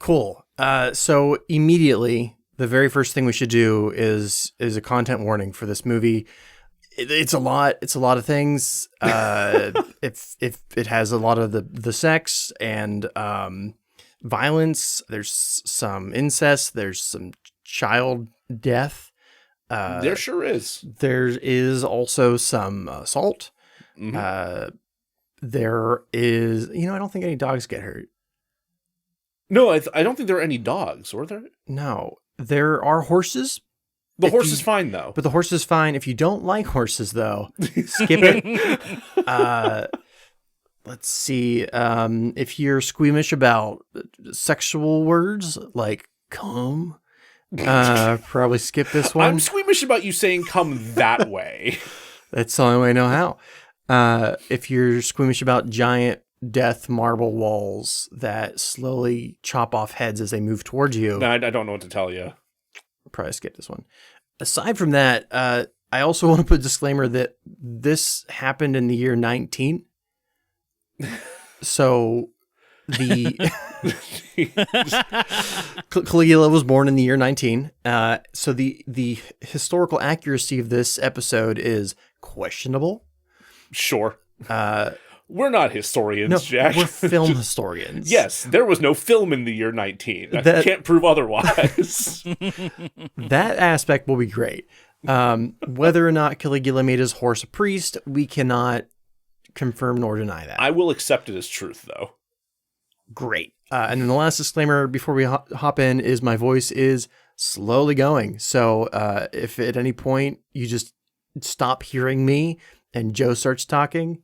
Cool. So immediately, the very first thing we should do is a content warning for this movie. It's a lot. It's a lot of things. If it has a lot of the sex and violence, there's some incest. There's some child death. There sure is. There is also some assault. Mm-hmm. There is, I don't think any dogs get hurt. No, I don't think there are any dogs, or there? No, there are horses. The horse is fine, though. But the horse is fine. If you don't like horses, though, skip it. Let's see. If you're squeamish about sexual words like "cum," probably skip this one. I'm squeamish about you saying "come" that way. That's the only way I know how. If you're squeamish about giant death marble walls that slowly chop off heads as they move towards you, No, I don't know what to tell you. Probably skip this one. Aside from that, I also want to put a disclaimer that this happened in the year 19. So Caligula was born in the year 19. So the historical accuracy of this episode is questionable. Sure. We're not historians, No, Jack. we're film historians. Yes, there was no film in the year 19. I can't prove otherwise. That aspect will be great. Whether or not Caligula made his horse a priest, we cannot confirm nor deny that. I will accept it as truth, though. Great. And then the last disclaimer before we hop in is my voice is slowly going. So if at any point you just stop hearing me and Joe starts talking,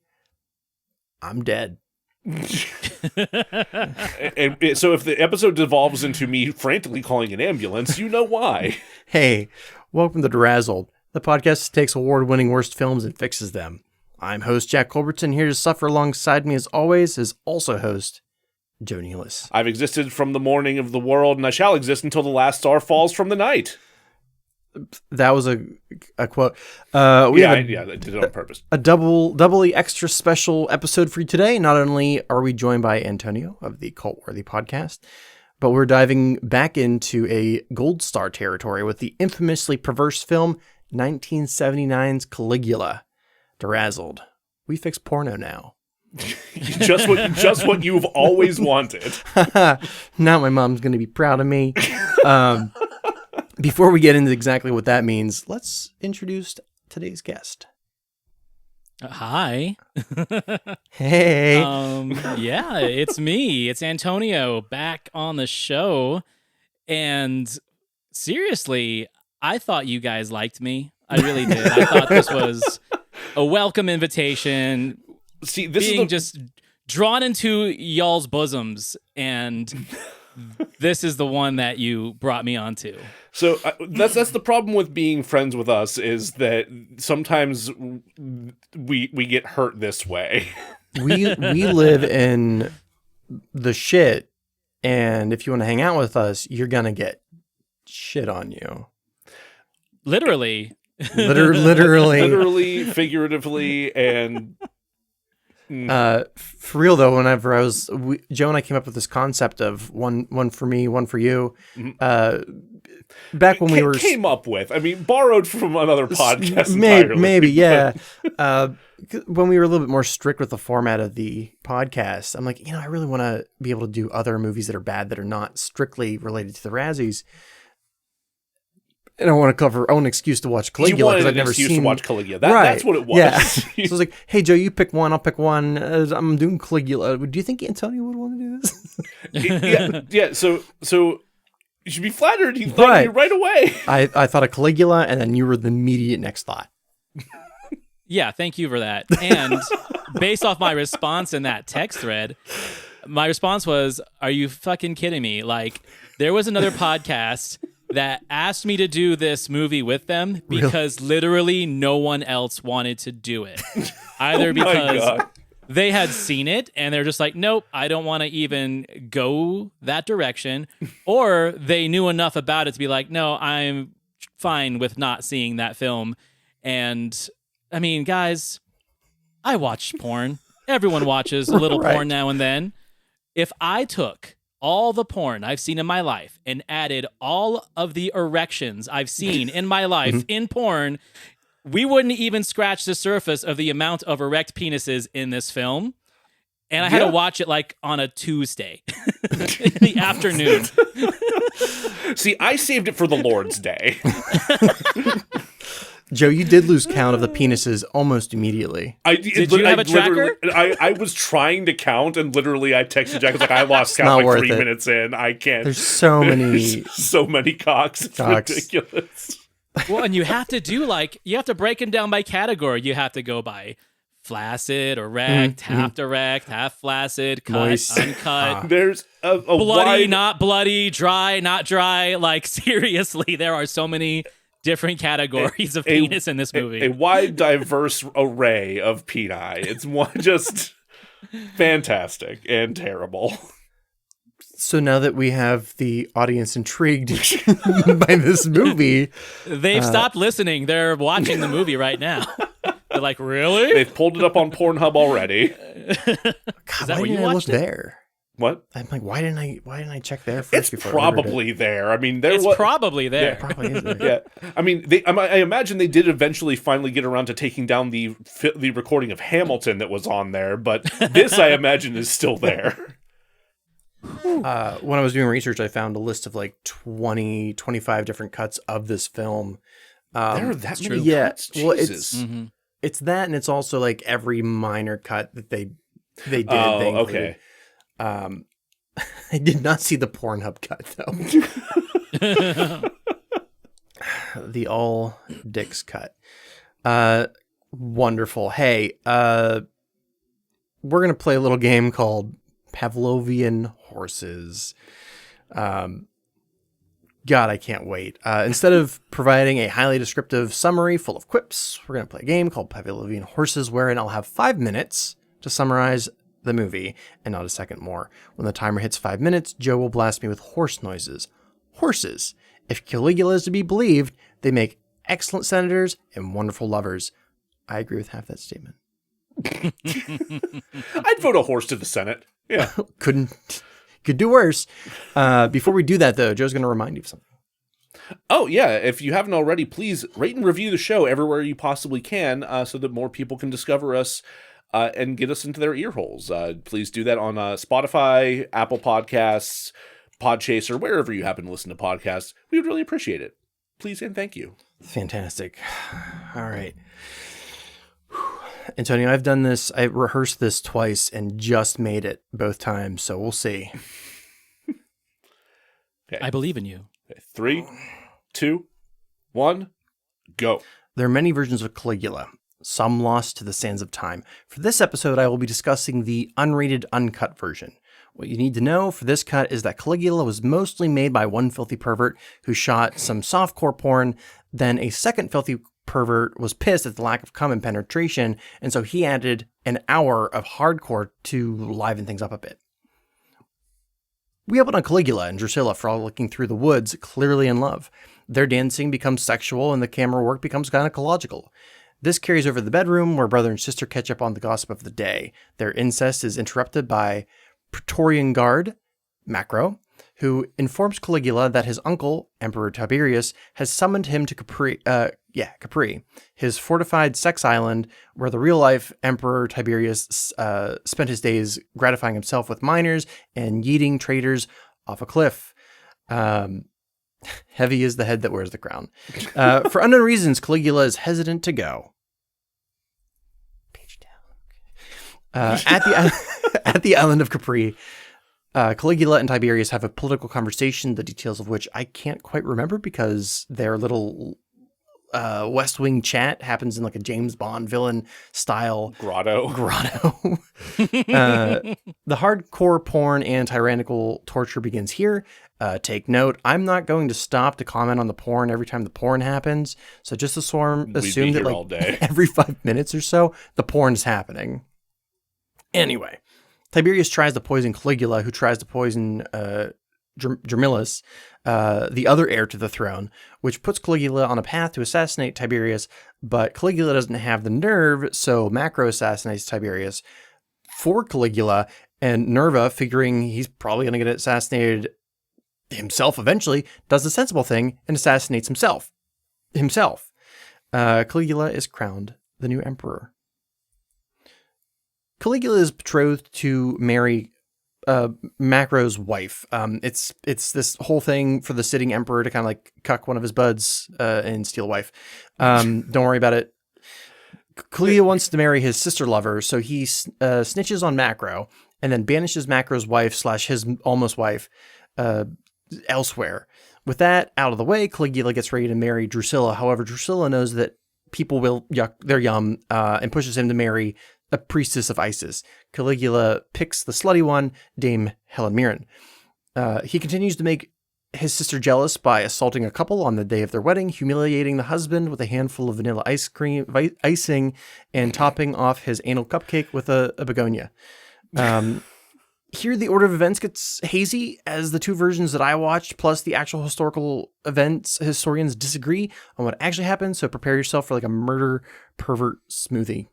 I'm dead. And so if the episode devolves into me frantically calling an ambulance, you know why. Hey, welcome to DeRazzled, the podcast that takes award-winning worst films and fixes them. I'm host Jack Culbertson, here to suffer alongside me as always is also host Joe Nealis. I've existed from the morning of the world, and I shall exist until the last star falls from the night. That was a quote. I did it on purpose. A doubly extra special episode for you today. Not only are we joined by Antonio of the Cultworthy podcast, but we're diving back into a gold star territory with the infamously perverse film 1979's Caligula. DeRazzled. We fix porno now. just what you've always wanted. Now my mom's going to be proud of me. Before we get into exactly what that means, let's introduce today's guest. Hi. Hey. Yeah, it's me. It's Antonio back on the show. And seriously, I thought you guys liked me. I really did. I thought this was a welcome invitation. See, this being is just drawn into y'all's bosoms, and this is the one that you brought me onto. So that's the problem with being friends with us, is that sometimes we get hurt this way. We live in the shit, and if you want to hang out with us, you're gonna get shit on you. Literally. Literally, figuratively, and for real though, whenever Joe and I came up with this concept of one for me, one for you, back when we came up with, borrowed from another podcast. Maybe, yeah. When we were a little bit more strict with the format of the podcast, I'm like, I really want to be able to do other movies that are bad that are not strictly related to the Razzies. And I want to cover own excuse to watch Caligula because I've never seen. To watch Caligula. That's what it was. Yeah. So I was like, "Hey Joe, you pick one. I'll pick one. I'm doing Caligula. Do you think Antonio would want to do this?" yeah. So you should be flattered. He thought you right away. I thought of Caligula, and then you were the immediate next thought. Yeah, thank you for that. And based off my response in that text thread, my response was, "Are you fucking kidding me?" Like, there was another podcast that asked me to do this movie with them because literally no one else wanted to do it. Either because they had seen it and they're just like, nope, I don't want to even go that direction, or they knew enough about it to be like, no, I'm fine with not seeing that film. And guys, I watch porn. Everyone watches a little porn now and then. If I took all the porn I've seen in my life and added all of the erections I've seen in my life in porn, we wouldn't even scratch the surface of the amount of erect penises in this film. And I had to watch it like on a Tuesday in the afternoon. See, I saved it for the Lord's Day. Joe, you did lose count of the penises almost immediately. Did you have a tracker? I was trying to count, and literally I texted Jack. I was like, I lost count like 3 minutes in. I can't. There's so many. So many cocks. It's ridiculous. Well, and you have to break them down by category. You have to go by flaccid, erect, half erect, half flaccid, cut, Moist. uncut. There's a bloody, wide... not bloody, dry, not dry. Like, seriously, there are so many different categories of penis in this movie. A wide, diverse array of peni. It's just fantastic and terrible. So now that we have the audience intrigued by this movie, they've stopped listening. They're watching the movie right now. They're like, really? They've pulled it up on Pornhub already. God, why didn't I look there? What? I'm like, why didn't I check there first? It's probably there. I mean, it's probably there. Yeah, it probably is there. Yeah. I mean, I imagine they did eventually finally get around to taking down the recording of Hamilton that was on there, but this I imagine is still there. When I was doing research, I found a list of like 20, 25 different cuts of this film. There are that many cuts? Well, Jesus. it's that, and it's also like every minor cut that they did. Oh, they okay. I did not see the Pornhub cut though. The all dicks cut. Wonderful. Hey, we're gonna play a little game called Pavlovian Horses. God, I can't wait. Instead of providing a highly descriptive summary full of quips, we're going to play a game called Pavlovian Horses, wherein I'll have 5 minutes to summarize the movie and not a second more. When the timer hits 5 minutes, Joe will blast me with horse noises. Horses. If Caligula is to be believed, they make excellent senators and wonderful lovers. I agree with half that statement. I'd vote a horse to the Senate. Yeah. Could do worse. Before we do that, though, Joe's going to remind you of something. Oh, yeah. If you haven't already, please rate and review the show everywhere you possibly can so that more people can discover us and get us into their ear holes. Please do that on Spotify, Apple Podcasts, Podchaser, wherever you happen to listen to podcasts. We would really appreciate it. Please and thank you. Fantastic. All right. Antonio, I've done this. I rehearsed this twice and just made it both times, so we'll see. Okay. I believe in you. 3, 2, 1, go. There are many versions of Caligula, some lost to the sands of time. For this episode, I will be discussing the unrated, uncut version. What you need to know for this cut is that Caligula was mostly made by one filthy pervert who shot some softcore porn, then a second filthy pervert was pissed at the lack of cum and penetration, and so he added an hour of hardcore to liven things up a bit. We open on Caligula and Drusilla frolicking through the woods, clearly in love. Their dancing becomes sexual and the camera work becomes gynecological. This carries over to the bedroom where brother and sister catch up on the gossip of the day. Their incest is interrupted by Praetorian Guard, Macro, who informs Caligula that his uncle, Emperor Tiberius, has summoned him to Capri, his fortified sex island where the real-life Emperor Tiberius spent his days gratifying himself with minors and yeeting traitors off a cliff. Heavy is the head that wears the crown. For unknown reasons, Caligula is hesitant to go. Page down. At the island of Capri, Caligula and Tiberius have a political conversation, the details of which I can't quite remember because their little West Wing chat happens in like a James Bond villain style grotto. The hardcore porn and tyrannical torture begins here. Take note, I'm not going to stop to comment on the porn every time the porn happens. So just assume that like every 5 minutes or so, the porn is happening. Anyway, Tiberius tries to poison Caligula, who tries to poison Dromilus, the other heir to the throne, which puts Caligula on a path to assassinate Tiberius, but Caligula doesn't have the nerve, so Macro assassinates Tiberius for Caligula, And Nerva, figuring he's probably going to get assassinated himself eventually, does the sensible thing and assassinates himself. Caligula is crowned the new emperor. Caligula is betrothed to marry Macro's wife. It's this whole thing for the sitting emperor to kind of like cuck one of his buds and steal a wife. Don't worry about it. Caligula wants to marry his sister lover, so he snitches on Macro and then banishes Macro's wife / his almost wife elsewhere. With that out of the way, Caligula gets ready to marry Drusilla. However, Drusilla knows that people will yuck their yum and pushes him to marry a priestess of Isis. Caligula picks the slutty one, Dame Helen Mirren. He continues to make his sister jealous by assaulting a couple on the day of their wedding, humiliating the husband with a handful of vanilla icing, and topping off his anal cupcake with a begonia. Here, the order of events gets hazy, as the two versions that I watched, plus the actual historical events, historians disagree on what actually happened, so prepare yourself for like a murder pervert smoothie.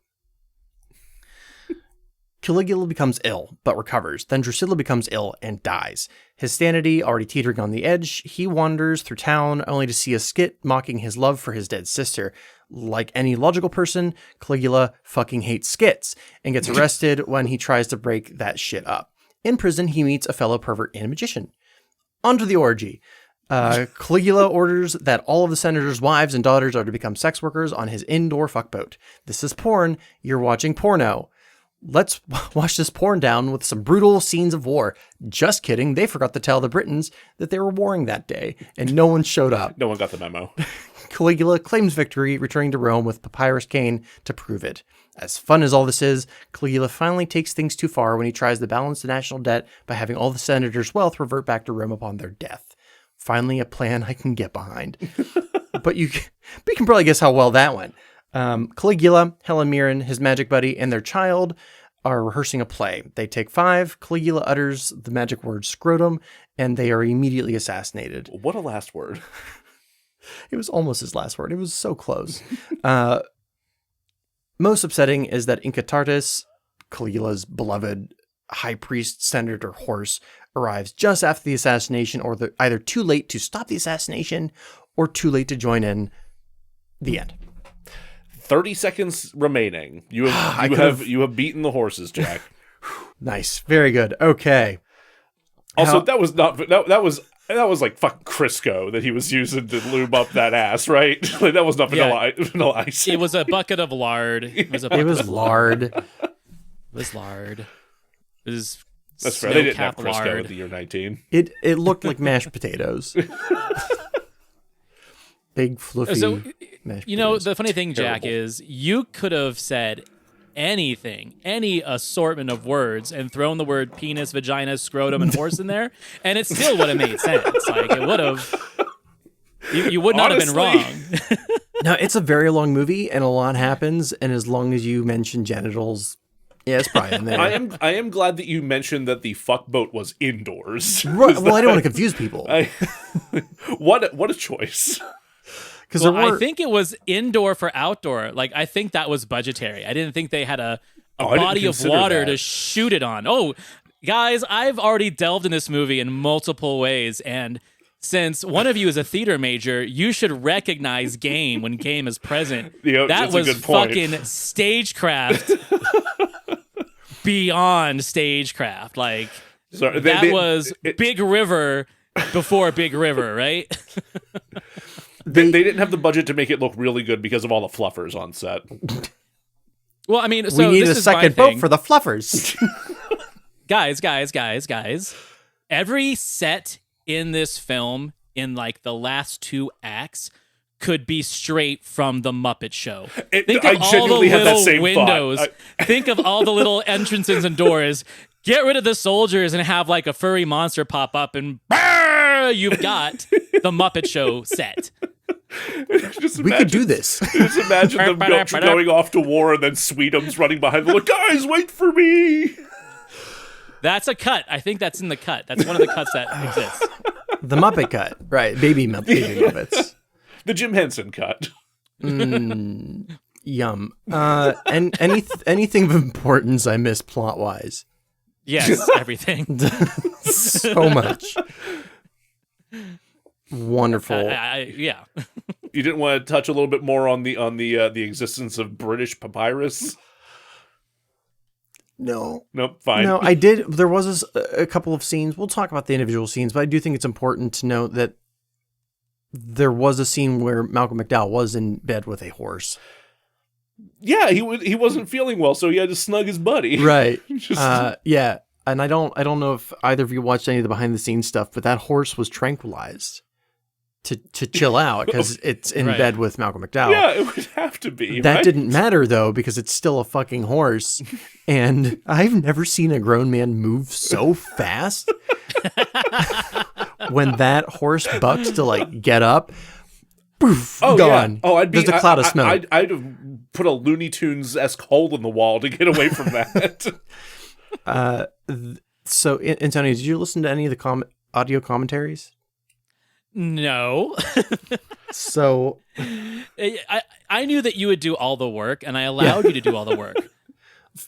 Caligula becomes ill, but recovers. Then Drusilla becomes ill and dies. His sanity already teetering on the edge, he wanders through town only to see a skit mocking his love for his dead sister. Like any logical person, Caligula fucking hates skits and gets arrested when he tries to break that shit up. In prison, he meets a fellow pervert and a magician. Onto the orgy. Caligula orders that all of the senator's wives and daughters are to become sex workers on his indoor fuckboat. This is porn. You're watching porno. Let's wash this porn down with some brutal scenes of war. Just kidding. They forgot to tell the Britons that they were warring that day, and no one showed up. No one got the memo. Caligula claims victory, returning to Rome with Papyrus Cane to prove it. As fun as all this is, Caligula finally takes things too far when he tries to balance the national debt by having all the senators' wealth revert back to Rome upon their death. Finally, a plan I can get behind. But you can probably guess how well that went. Caligula, Helen Mirren, his magic buddy, and their child are rehearsing a play. They take 5. Caligula utters the magic word scrotum, and they are immediately assassinated. What a last word. It was almost his last word. It was so close. Most upsetting is that Incartatus, Caligula's beloved high priest, senator horse, arrives just after the assassination, or either too late to stop the assassination or too late to join in. The end. 30 seconds remaining. You have beaten the horses, Jack. Nice. Very good. Okay. Also, that was like fucking Crisco that he was using to lube up that ass, right? Like, that was not vanilla ice. It was a bucket of lard. It was lard. It was lard. It was That's fair. They didn't have Crisco lard. at the year 19. It looked like mashed potatoes. Big fluffy mashed potatoes. The funny thing, Jack, is you could have said anything, any assortment of words, and thrown the word penis, vagina, scrotum, and horse in there, and it still would have made sense. Like, it would have. You would not have been wrong. No, it's a very long movie, and a lot happens, and as long as you mention genitals, yeah, it's probably in there. I am glad that you mentioned that the fuck boat was indoors. Right, well, I don't want to confuse people. What a choice. I think it was indoor for outdoor. Like, I think that was budgetary. I didn't think they had a body of water to shoot it on. Oh, guys, I've already delved in this movie in multiple ways, and since one of you is a theater major, you should recognize game when game is present. That was fucking stagecraft beyond stagecraft. Like, that was Big River before Big River, right? They didn't have the budget to make it look really good because of all the fluffers on set. Well, I mean, so we need this a is my second thing. boat for the fluffers. Guys. Every set in this film, in like the last 2 acts, could be straight from the Muppet Show. Think of all the little windows. Think of all the little entrances and doors. Get rid of the soldiers and have like a furry monster pop up, and you've got the Muppet Show set. We could do this. Just imagine them going off to war, and then Sweetums running behind them like, guys, wait for me. That's a cut. I think that's in the cut. That's one of the cuts that exists. The Muppet cut. Right. Baby Muppets. The Jim Henson cut. Yum. And anything of importance I missed plot-wise? Yes, everything. So much. Wonderful. Yeah. You didn't want to touch a little bit more on the existence of British papyrus? No. Nope, fine. No, I did. There was a couple of scenes. We'll talk about the individual scenes, but I do think it's important to note that there was a scene where Malcolm McDowell was in bed with a horse. Yeah, he wasn't feeling well, so he had to snug his buddy. Right. Just- Yeah. And I don't know if either of you watched any of the behind the scenes stuff, but that horse was tranquilized to chill out because it's in Right. bed with Malcolm McDowell. Yeah, it would have to be. That right? didn't matter though, because it's still a fucking horse. And I've never seen a grown man move so fast. When that horse bucks to like get up, poof, gone. Yeah. Oh, There's a cloud of smoke. I'd have put a Looney Tunes-esque hole in the wall to get away from that. So, Antonio, did you listen to any of the audio commentaries? No. So, I knew that you would do all the work, and I allowed you to do all the work.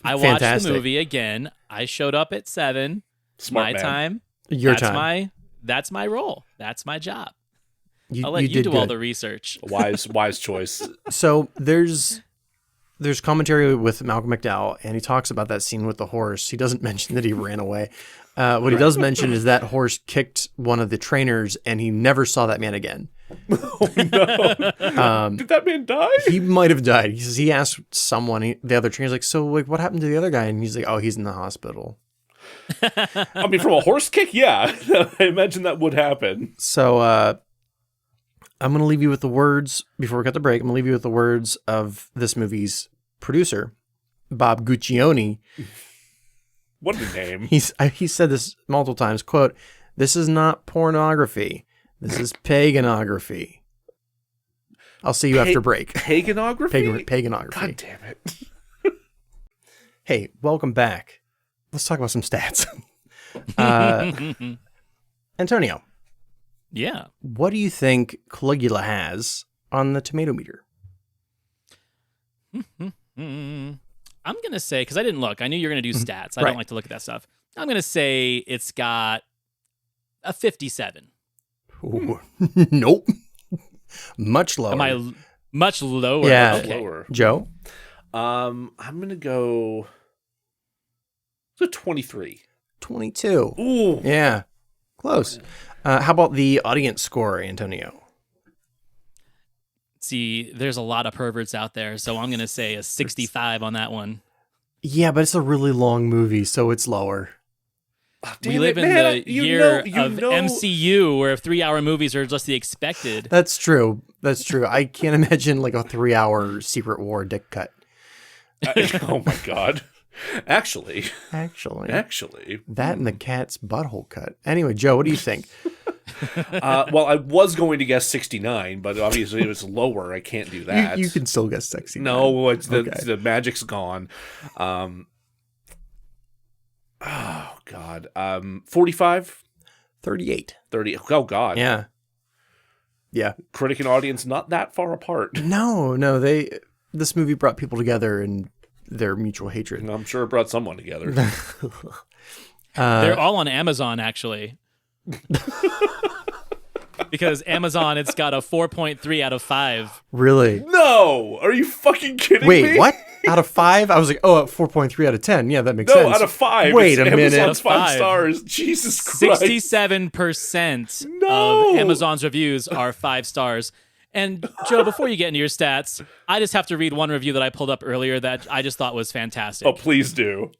I watched Fantastic. the movie again. I showed up at 7. Smart my man. time. your That's time. That's my role. That's my job. You, I'll let you did do all good. the research. Wise choice. So there's commentary with Malcolm McDowell, and he talks about that scene with the horse. He doesn't mention that he ran away. What he does mention is that horse kicked one of the trainers, and he never saw that man again. Oh no! Did that man die? He might have died. He says he asked someone, the other trainer's like, so like, what happened to the other guy? And he's like, oh, he's in the hospital. I mean, from a horse kick, yeah. I imagine that would happen. So I'm going to leave you with the words, before we cut the break, I'm going to leave you with the words of this movie's producer, Bob Guccione. What a name. He said this multiple times, quote, "This is not pornography. This is paganography." I'll see you after break. Paganography? Paganography. God damn it. Hey, welcome back. Let's talk about some stats. Antonio, Yeah. what do you think Caligula has on the tomato meter? I'm going to say, because I didn't look, I knew you were going to do stats. I Right. don't like to look at that stuff. I'm going to say it's got a 57. Ooh, nope. Much lower. Am I much lower? Yeah. Okay. Lower. Joe? I'm gonna go. It's a 23. 22. Ooh. Yeah. Close. How about the audience score, Antonio? See, there's a lot of perverts out there, so I'm going to say a 65 on that one. Yeah, but it's a really long movie, so it's lower. We live in the year of MCU, where 3-hour movies are just the expected. That's true. That's true. I can't imagine like a 3-hour Secret War dick cut. Oh my god. Actually, that and the cat's butthole cut. Anyway, Joe, what do you think? well, I was going to guess 69, but obviously it was lower. I can't do that. You can still guess sexy. No, it's Okay. the magic's gone. Oh god. 45, 38. 30. Oh god. Yeah. Yeah. Critic and audience not that far apart. No, this movie brought people together in their mutual hatred. I'm sure it brought someone together. They're all on Amazon, actually. Because Amazon, it's got a 4.3 out of 5. Really? No! Are you fucking kidding me? Wait, what? Out of 5? I was like, oh, 4.3 out of 10. Yeah, that makes No, sense. out of 5. Wait It's a minute. Amazon's 5 5. stars. Jesus Christ. 67% No! of Amazon's reviews are 5 stars. And Joe, before you get into your stats, I just have to read one review that I pulled up earlier that I just thought was fantastic. Oh, please do.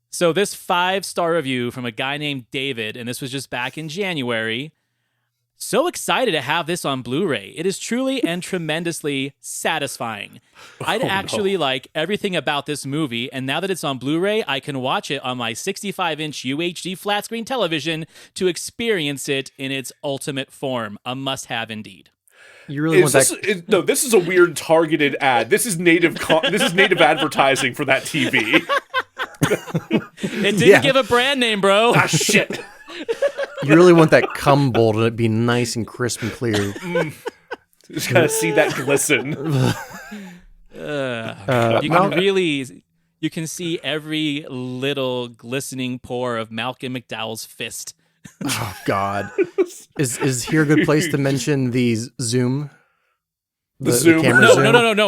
So this 5-star review from a guy named David, and this was just back in January. So excited to have this on Blu-ray. It is truly and tremendously satisfying. I'd actually like everything about this movie, and now that it's on Blu-ray, I can watch it on my 65-inch UHD flat screen television to experience it in its ultimate form. A must-have indeed. You really want that? No, this is a weird targeted ad. This is native advertising for that TV. It didn't give a brand name, bro. Ah, shit. You really want that cum bowl to be nice and crisp and clear. Just gotta see that glisten. You you can see every little glistening pore of Malcolm McDowell's fist. Oh God, is here a good place to mention the zoom? The zoom. camera No,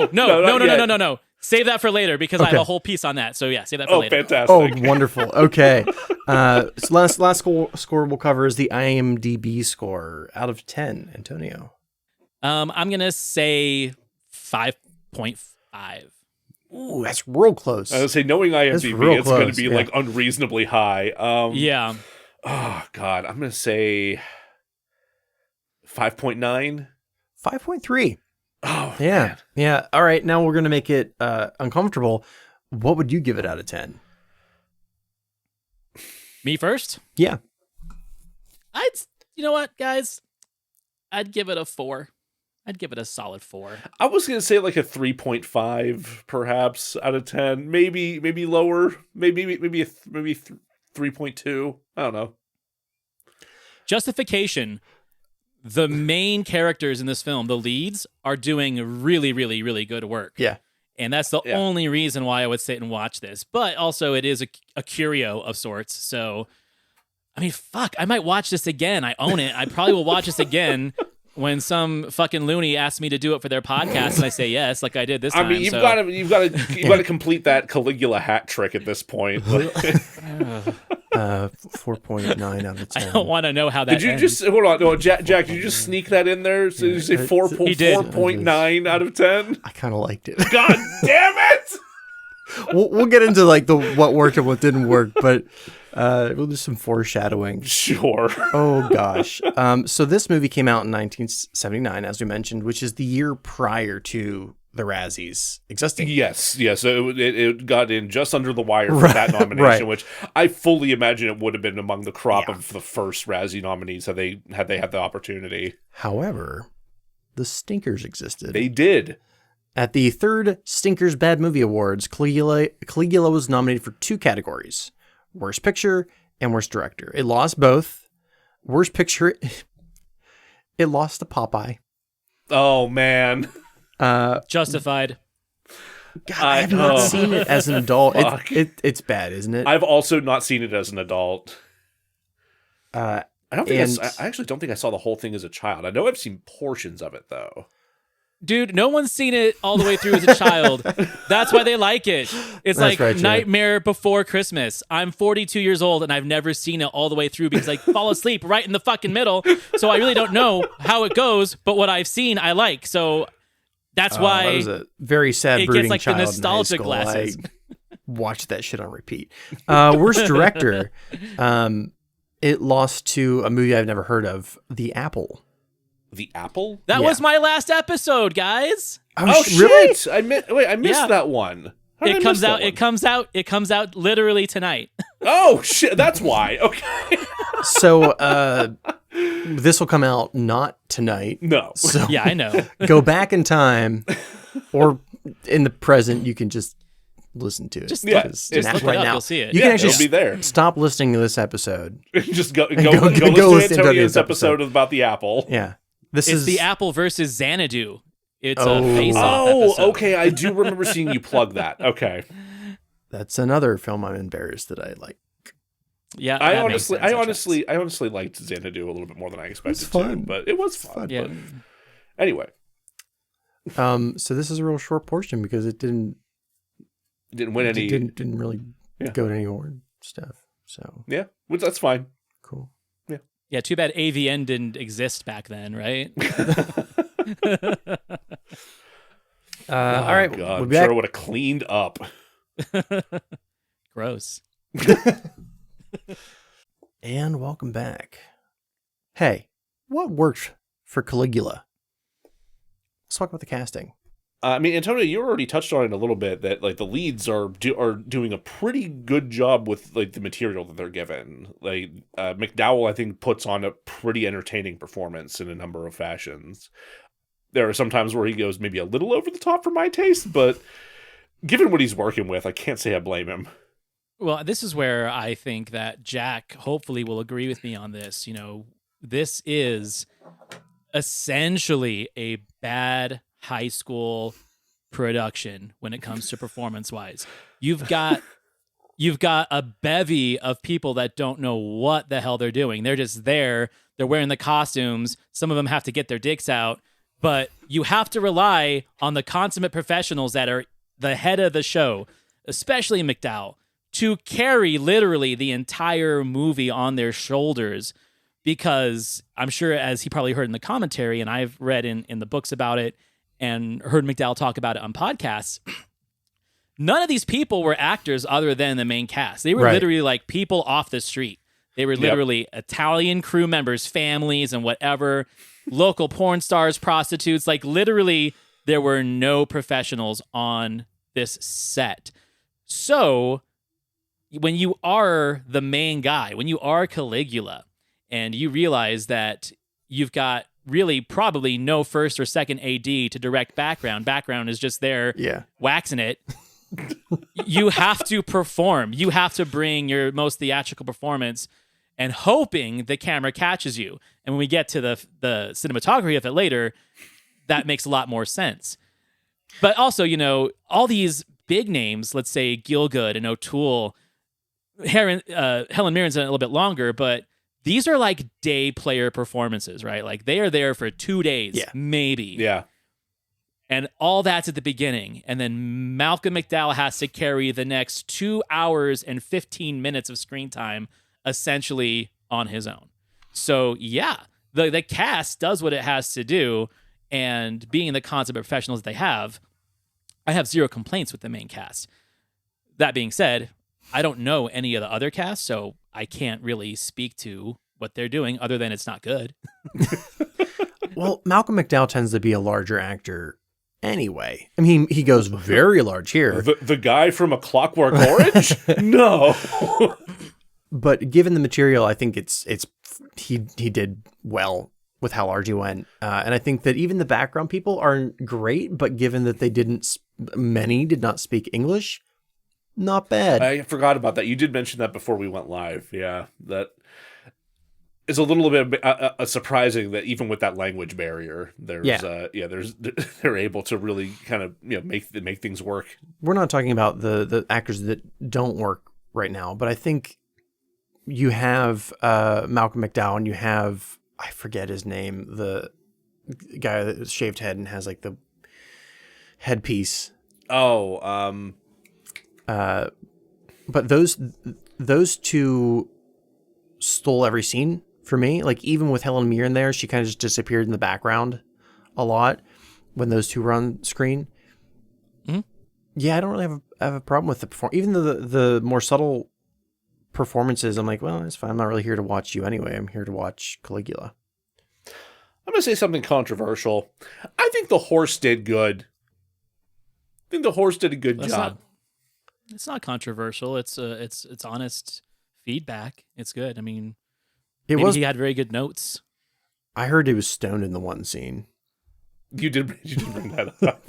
zoom? no. Save that for later because I have Okay. a whole piece on that. So yeah, save that for Oh, later. fantastic. Oh, wonderful. Okay. So last score we'll cover is the IMDb score out of 10. Antonio. I'm gonna say 5.5. Ooh, that's real close. I would say, knowing That's IMDb, real it's going to close, be yeah. like unreasonably high. Yeah. Oh God, I'm going to say 5.9. 5.3. Oh Yeah. man. Yeah. All right. Now we're going to make it uncomfortable. What would you give it out of 10? Me first? Yeah. You know what, guys? I'd give it a 4. I'd give it a solid 4. I was going to say like a 3.5 perhaps out of 10. Maybe lower. Maybe 3.2. I don't know. Justification. The main characters in this film, the leads, are doing really, really, really good work. Yeah. And that's the Yeah. only reason why I would sit and watch this. But also, it is a curio of sorts. So, I mean, fuck, I might watch this again. I own it. I probably will watch this again when some fucking loony asks me to do it for their podcast, and I say yes, like I did this time. I mean, you've got to complete that Caligula hat trick at this point. 4.9 out of 10. I don't want to know how that Did you ends. just hold on? No, Jack, did you just sneak that in there? So you say He did. 4.9 out of 10? I kind of liked it. God damn it! we'll get into like what worked and what didn't work, but we'll do some foreshadowing. Sure. Oh gosh. So this movie came out in 1979, as we mentioned, which is the year prior to the Razzies existing. Yes. So it got in just under the wire for that nomination, right. which I fully imagine it would have been among the crop Yeah. of the first Razzie nominees had they had the opportunity. However, the stinkers existed. They did. At the third Stinkers Bad Movie Awards, Caligula was nominated for 2 categories: Worst Picture and Worst Director. It lost both. Worst Picture, it lost to Popeye. Oh man. Justified. God, I have not seen it as an adult. It's bad, isn't it? I've also not seen it as an adult. Uh, I don't think and- I actually don't think I saw the whole thing as a child. I know I've seen portions of it though. Dude, no one's seen it all the way through as a child. That's why they like it. It's That's like right, Jack. Nightmare Before Christmas. I'm 42 years old and I've never seen it all the way through because I fall asleep right in the fucking middle. So I really don't know how it goes, but what I've seen, I like. So that's I why was a very sad it brooding gets like the child in high nostalgia school. glasses. I watched that shit on repeat. Worst Director, it lost to a movie I've never heard of, The Apple. The Apple? That Yeah. was my last episode, guys. Oh really? shit! I missed Yeah. that one. How did I It miss comes that out. one? It comes out literally tonight. Oh shit! That's why. Okay. So this will come out not tonight. No. So Yeah, I know. go back in time, or in the present, you can just listen to it. Just Yeah, because just look it right up, now you'll see it. you Yeah, can actually it'll be there. stop listening to this episode. Just go go listen listen to to Antonio's Antonio's episode about the Apple. Yeah, this It's is the Apple versus Xanadu. It's Oh. a face-off Oh, episode. okay. I do remember seeing you plug that. Okay. That's another film I'm embarrassed that I like. Yeah, I that makes sense, I guess. honestly liked Xanadu a little bit more than I expected fun. to, but it was fun. Yeah. But anyway, So this is a real short portion because it didn't win any. didn't really Yeah. go to any award stuff. So Yeah, which that's fine. cool. Yeah, too bad AVN didn't exist back then, right? All right, God, we'll I'm be sure back. it would have cleaned up. Gross. And welcome back. Hey, what worked for Caligula? Let's talk about the casting. I mean, Antonio, you already touched on it a little bit that like the leads are doing a pretty good job with like the material that they're given. Like McDowell, I think, puts on a pretty entertaining performance in a number of fashions. There are some times where he goes maybe a little over the top for my taste, but given what he's working with, I can't say I blame him. Well, this is where I think that Jack hopefully will agree with me on this. You know, this is essentially a bad high school production when it comes to performance-wise. You've got a bevy of people that don't know what the hell they're doing. They're just there. They're wearing the costumes. Some of them have to get their dicks out. But you have to rely on the consummate professionals that are the head of the show, especially McDowell, to carry literally the entire movie on their shoulders. Because I'm sure, as he probably heard in the commentary, and I've read in the books about it and heard McDowell talk about it on podcasts, none of these people were actors other than the main cast. They were literally like people off the street. They were literally Italian crew members, families, and whatever, local porn stars, prostitutes. Like literally, there were no professionals on this set. So when you are the main guy, when you are Caligula, and you realize that you've got really probably no first or second AD to direct background. Background is just there waxing it. You have to perform. You have to bring your most theatrical performance and hoping the camera catches you. And when we get to the cinematography of it later, that makes a lot more sense. But also, you know, all these big names, let's say Gielgud and O'Toole, Helen Mirren's a little bit longer, but these are like day player performances, right? Like they are there for 2 days, maybe. Yeah. And all that's at the beginning. And then Malcolm McDowell has to carry the next 2 hours and 15 minutes of screen time essentially on his own. So yeah, the cast does what it has to do. And being the consummate professionals that they have, I have zero complaints with the main cast. That being said, I don't know any of the other casts, so I can't really speak to what they're doing other than it's not good. Well, Malcolm McDowell tends to be a larger actor anyway. I mean, he goes very large here. The guy from A Clockwork Orange? No. But given the material, I think he did well with how large he went. And I think that even the background people aren't great, but given that many did not speak English, not bad. I forgot about that. You did mention that before we went live. Yeah, that is a little bit surprising that even with that language barrier, they're able to really kind of make things work. We're not talking about the actors that don't work right now, but I think you have Malcolm McDowell and you have, I forget his name, the guy that has shaved head and has like the headpiece. But those two stole every scene for me. Like even with Helen Mirren there, she kind of just disappeared in the background a lot when those two were on screen. Mm-hmm. Yeah, I don't really have a problem with the performance. Even the more subtle performances, I'm like, well, it's fine. I'm not really here to watch you anyway. I'm here to watch Caligula. I'm going to say something controversial. I think the horse did good. I think the horse did a good job. It's not controversial. It's honest feedback. It's good. I mean, he had very good notes. I heard he was stoned in the one scene. You did bring that up.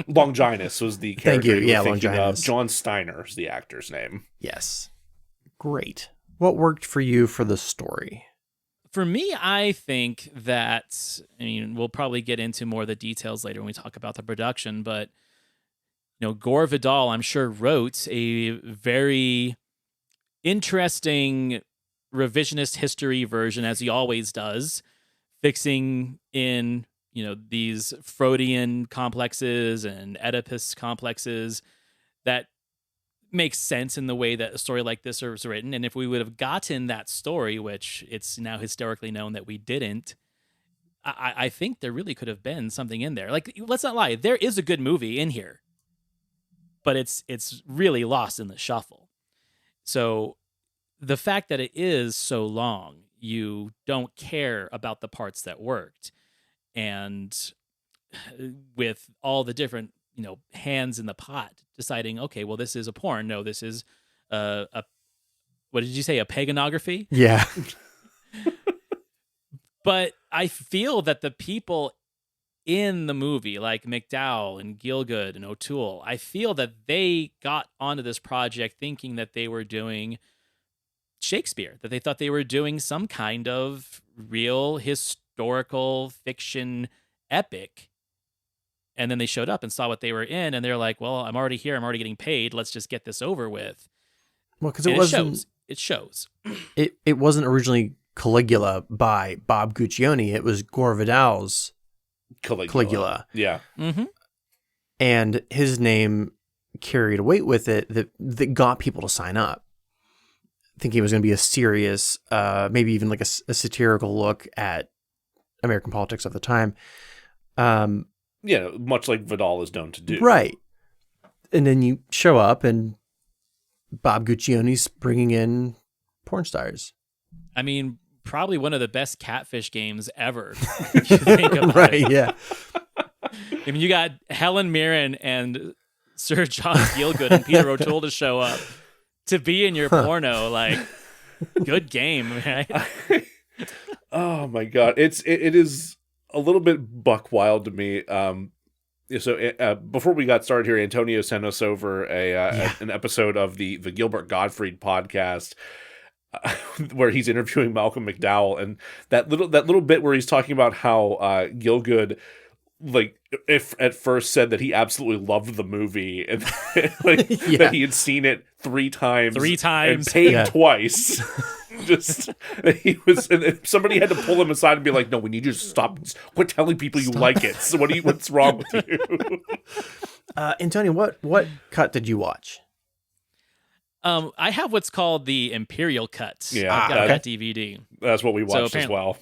Longinus was the character. Thank you. Yeah, Longinus. John Steiner is the actor's name. Yes. Great. What worked for you for the story? For me, I think that, I mean, we'll probably get into more of the details later when we talk about the production, but Gore Vidal, I'm sure, wrote a very interesting revisionist history version, as he always does, fixing in, these Freudian complexes and Oedipus complexes that makes sense in the way that a story like this was written. And if we would have gotten that story, which it's now historically known that we didn't, I think there really could have been something in there. Like, let's not lie, there is a good movie in here, but it's really lost in the shuffle. So the fact that it is so long, you don't care about the parts that worked. And with all the different, hands in the pot deciding, okay, well, this is a porn. No, this is a what did you say? A paganography? Yeah. But I feel that the people in the movie, like McDowell and Gielgud and O'Toole, I feel that they got onto this project thinking that they were doing Shakespeare, that they thought they were doing some kind of real historical fiction epic. And then they showed up and saw what they were in, and they're like, well, I'm already here. I'm already getting paid. Let's just get this over with. Well, because It shows. It wasn't originally Caligula by Bob Guccione. It was Gore Vidal's Caligula. Yeah. Mm-hmm. And his name carried a weight with it that got people to sign up, thinking it was going to be a serious, maybe even like a satirical look at American politics of the time. Much like Vidal is known to do. Right. And then you show up and Bob Guccione's bringing in porn stars. I mean, probably one of the best catfish games ever. If you think about Right, it. yeah. I mean, you got Helen Mirren and Sir John Gielgud and Peter O'Toole to show up to be in your porno. Like, good game, right? Oh my God. It is a little bit buck wild to me. So before we got started here, Antonio sent us over an episode of the Gilbert Gottfried podcast where he's interviewing Malcolm McDowell, and that little bit where he's talking about how Gielgud, like, if at first said that he absolutely loved the movie and that he had seen it three times and paid twice. Just he was, and somebody had to pull him aside and be like, "No, we need you to quit telling people you like it. So what's wrong with you?" Antonio, what cut did you watch? I have what's called the Imperial Cut. Yeah, I've got that DVD. That's what we watched as well.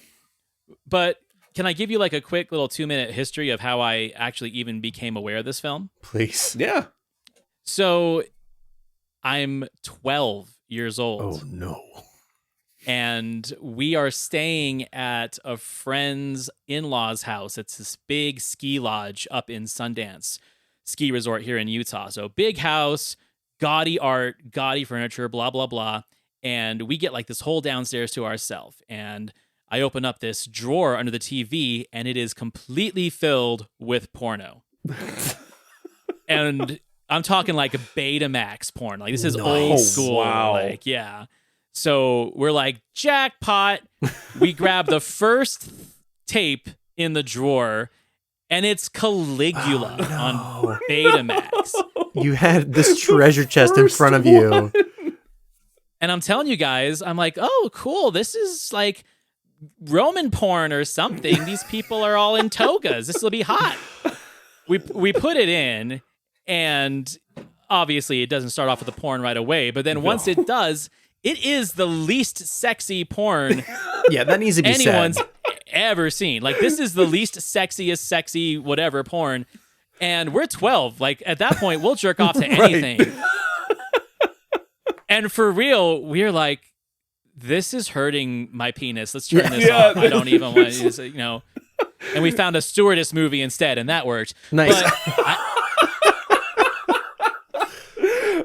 But can I give you like a quick little 2-minute history of how I actually even became aware of this film? Please. Yeah. So I'm 12 years old. Oh, no. And we are staying at a friend's in-laws' house. It's this big ski lodge up in Sundance ski resort here in Utah. So big house, gaudy art, gaudy furniture, blah, blah, blah. And we get like this whole downstairs to ourselves. And I open up this drawer under the TV, and it is completely filled with porno. And I'm talking like a Betamax porn. Like, this is old school. Wow. Like, yeah. So we're like, jackpot. We grab the first tape in the drawer, and it's Caligula on Betamax. You had this treasure chest in front of you. And I'm telling you guys, I'm like, oh, cool. This is like Roman porn or something. These people are all in togas. This will be hot. We put it in, and obviously it doesn't start off with the porn right away. But then once it does, it is the least sexy porn that needs to be anyone's said. ever seen. Like, this is the least sexiest, sexy, whatever porn. And we're 12. Like, at that point, we'll jerk off to anything. And for real, we're like, this is hurting my penis. Let's turn this off. I don't even want to, And we found a stewardess movie instead, and that worked. Nice. But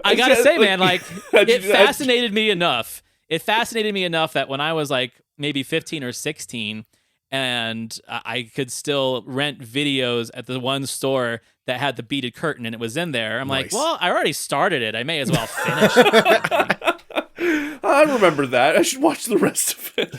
I gotta say, man, like, it fascinated me enough. It fascinated me enough that when I was like maybe 15 or 16, and I could still rent videos at the one store that had the beaded curtain, and it was in there. I'm like, well, I already started it. I may as well finish it. I remember that. I should watch the rest of it.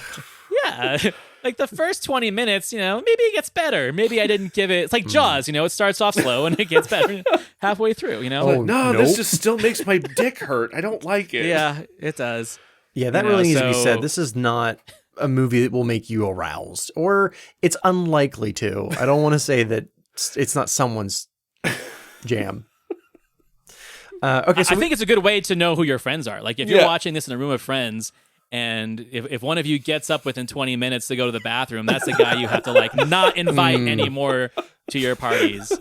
Yeah. Like, the first 20 minutes, maybe it gets better. Maybe I didn't give it. It's like Jaws, it starts off slow and it gets better halfway through, This just still makes my dick hurt. I don't like it. Yeah, it does. Yeah, that really needs to be said. This is not a movie that will make you aroused, or it's unlikely to. I don't want to say that it's not someone's jam. Okay, so I think it's a good way to know who your friends are. Like, if you're watching this in a room of friends, and if one of you gets up within 20 minutes to go to the bathroom, that's the guy you have to, like, not invite anymore to your parties.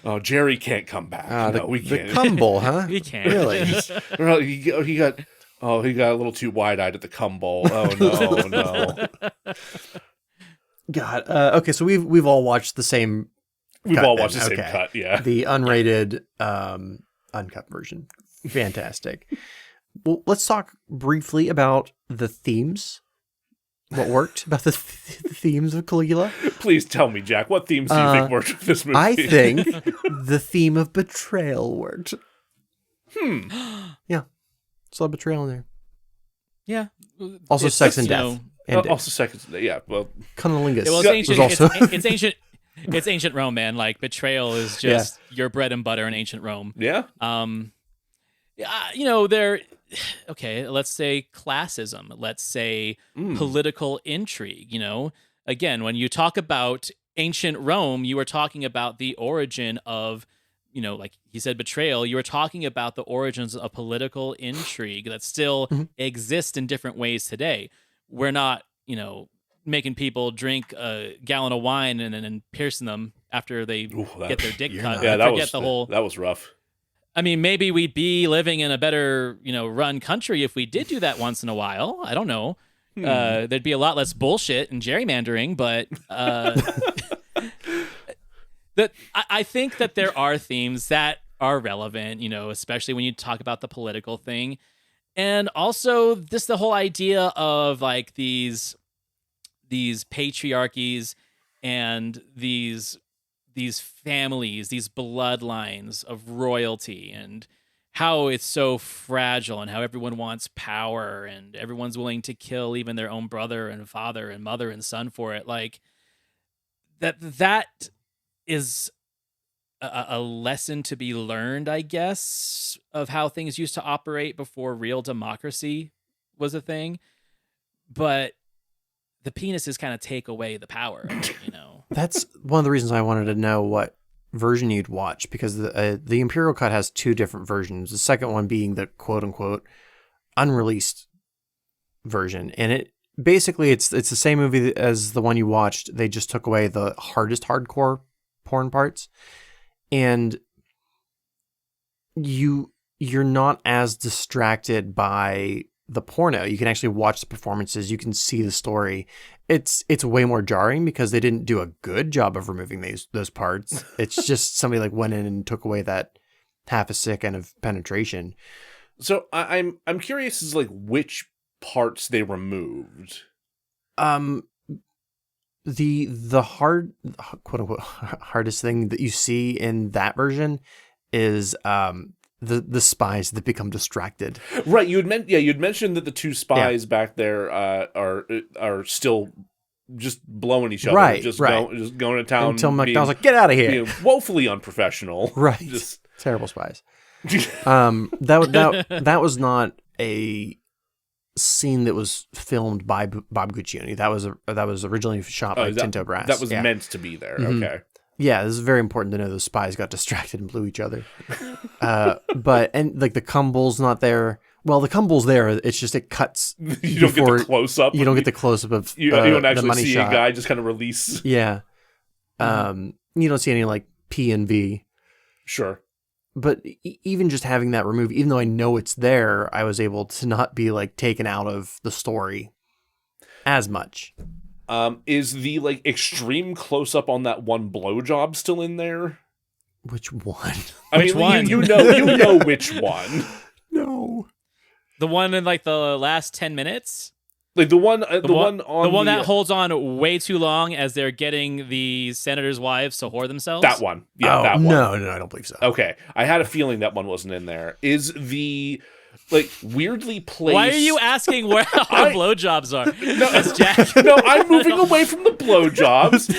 Oh, Jerry can't come back. No, we can't. The cum bowl, huh? He can't. Really? he got a little too wide-eyed at the cum bowl. Oh, no. God. Okay, so we've all watched the same. We've all watched the same cut, yeah. The unrated, uncut version. Fantastic. Well, let's talk briefly about the themes. What worked about the themes of Caligula? Please tell me, Jack. What themes do you think worked with this movie? I think the theme of betrayal worked. Yeah. Saw betrayal in there. Yeah. Also, sex and death. Also, sex and death. Yeah. Well, Cunnilingus it's ancient. was also. It's ancient. It's ancient Rome, man. Like betrayal is just your bread and butter in ancient Rome. Yeah. There. Okay, let's say classism. Let's say political intrigue. Again, when you talk about ancient Rome, you are talking about the origin of, like he said, betrayal. You are talking about the origins of political intrigue that still exist in different ways today. We're not, making people drink a gallon of wine and piercing them after they get their dick cut. Yeah, that was rough. I mean, maybe we'd be living in a better, run country if we did do that once in a while. I don't know. There'd be a lot less bullshit and gerrymandering, but I think that there are themes that are relevant, especially when you talk about the political thing. And also just the whole idea of like these patriarchies and these families, these bloodlines of royalty, and how it's so fragile and how everyone wants power and everyone's willing to kill even their own brother and father and mother and son for it. Like that is a lesson to be learned, I guess, of how things used to operate before real democracy was a thing. But the penises kind of take away the power, That's one of the reasons I wanted to know what version you'd watch, because the Imperial Cut has two different versions. The second one being the quote unquote unreleased version, and it basically it's the same movie as the one you watched. They just took away the hardest hardcore porn parts, and you're not as distracted by the porno. You can actually watch the performances. You can see the story. It's way more jarring because they didn't do a good job of removing those parts. It's just somebody like went in and took away that half a second of penetration. So I'm curious as like which parts they removed. The hard, quote unquote, hardest thing that you see in that version is the spies that become distracted. Right, you'd mentioned that the two spies back there are still just blowing each other, right, just right. Just going to town until McDonald's like, get out of here, being woefully unprofessional. Right, just terrible spies. That was not a scene that was filmed by Bob Guccione. That was originally shot by Tinto Brass. That was meant to be there. Mm-hmm. Okay. Yeah, this is very important to know those spies got distracted and blew each other. And like the cumble's not there. Well, the cumble's there. It's just it cuts. You don't get the close up. You don't get the close up of you don't actually the money see shot. a guy just kind of release. Yeah. You don't see any like P and V. Sure. But even just having that removed, even though I know it's there, I was able to not be like taken out of the story as much. Is the like extreme close up on that one blowjob still in there? Which one? Which one? You know which one. No. The one in like the last 10 minutes? Like the one that holds on way too long as they're getting the senators' wives to whore themselves? That one. Yeah, that one. No, I don't believe so. Okay. I had a feeling that one wasn't in there. Is the like weirdly placed... Why are you asking where our blowjobs are? No, that's Jack. No, I'm moving away from the blowjobs.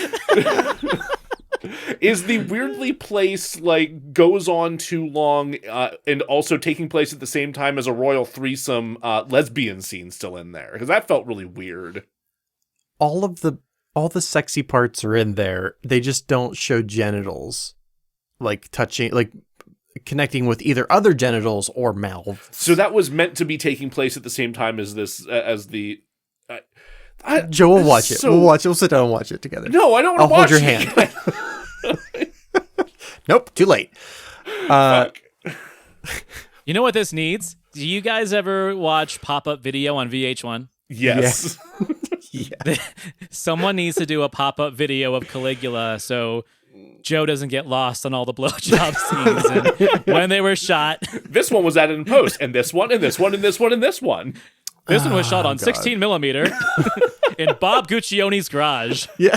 Is the weirdly placed, like, goes on too long and also taking place at the same time as a royal threesome lesbian scene still in there? Because that felt really weird. All the sexy parts are in there. They just don't show genitals, like touching, like connecting with either other genitals or mouths. So that was meant to be taking place at the same time as this, as the... Joe will watch it. We'll watch it. We'll sit down and watch it together. No, I don't want to watch it. I'll hold your hand. Nope, too late. You know what this needs? Do you guys ever watch pop-up video on VH1? Yes. Yeah. Someone needs to do a pop-up video of Caligula so Joe doesn't get lost on all the blowjob scenes and when they were shot. This one was added in post, and this one, and this one, and this one, and this one. This one was shot on 16 millimeter in Bob Guccione's garage. Yeah.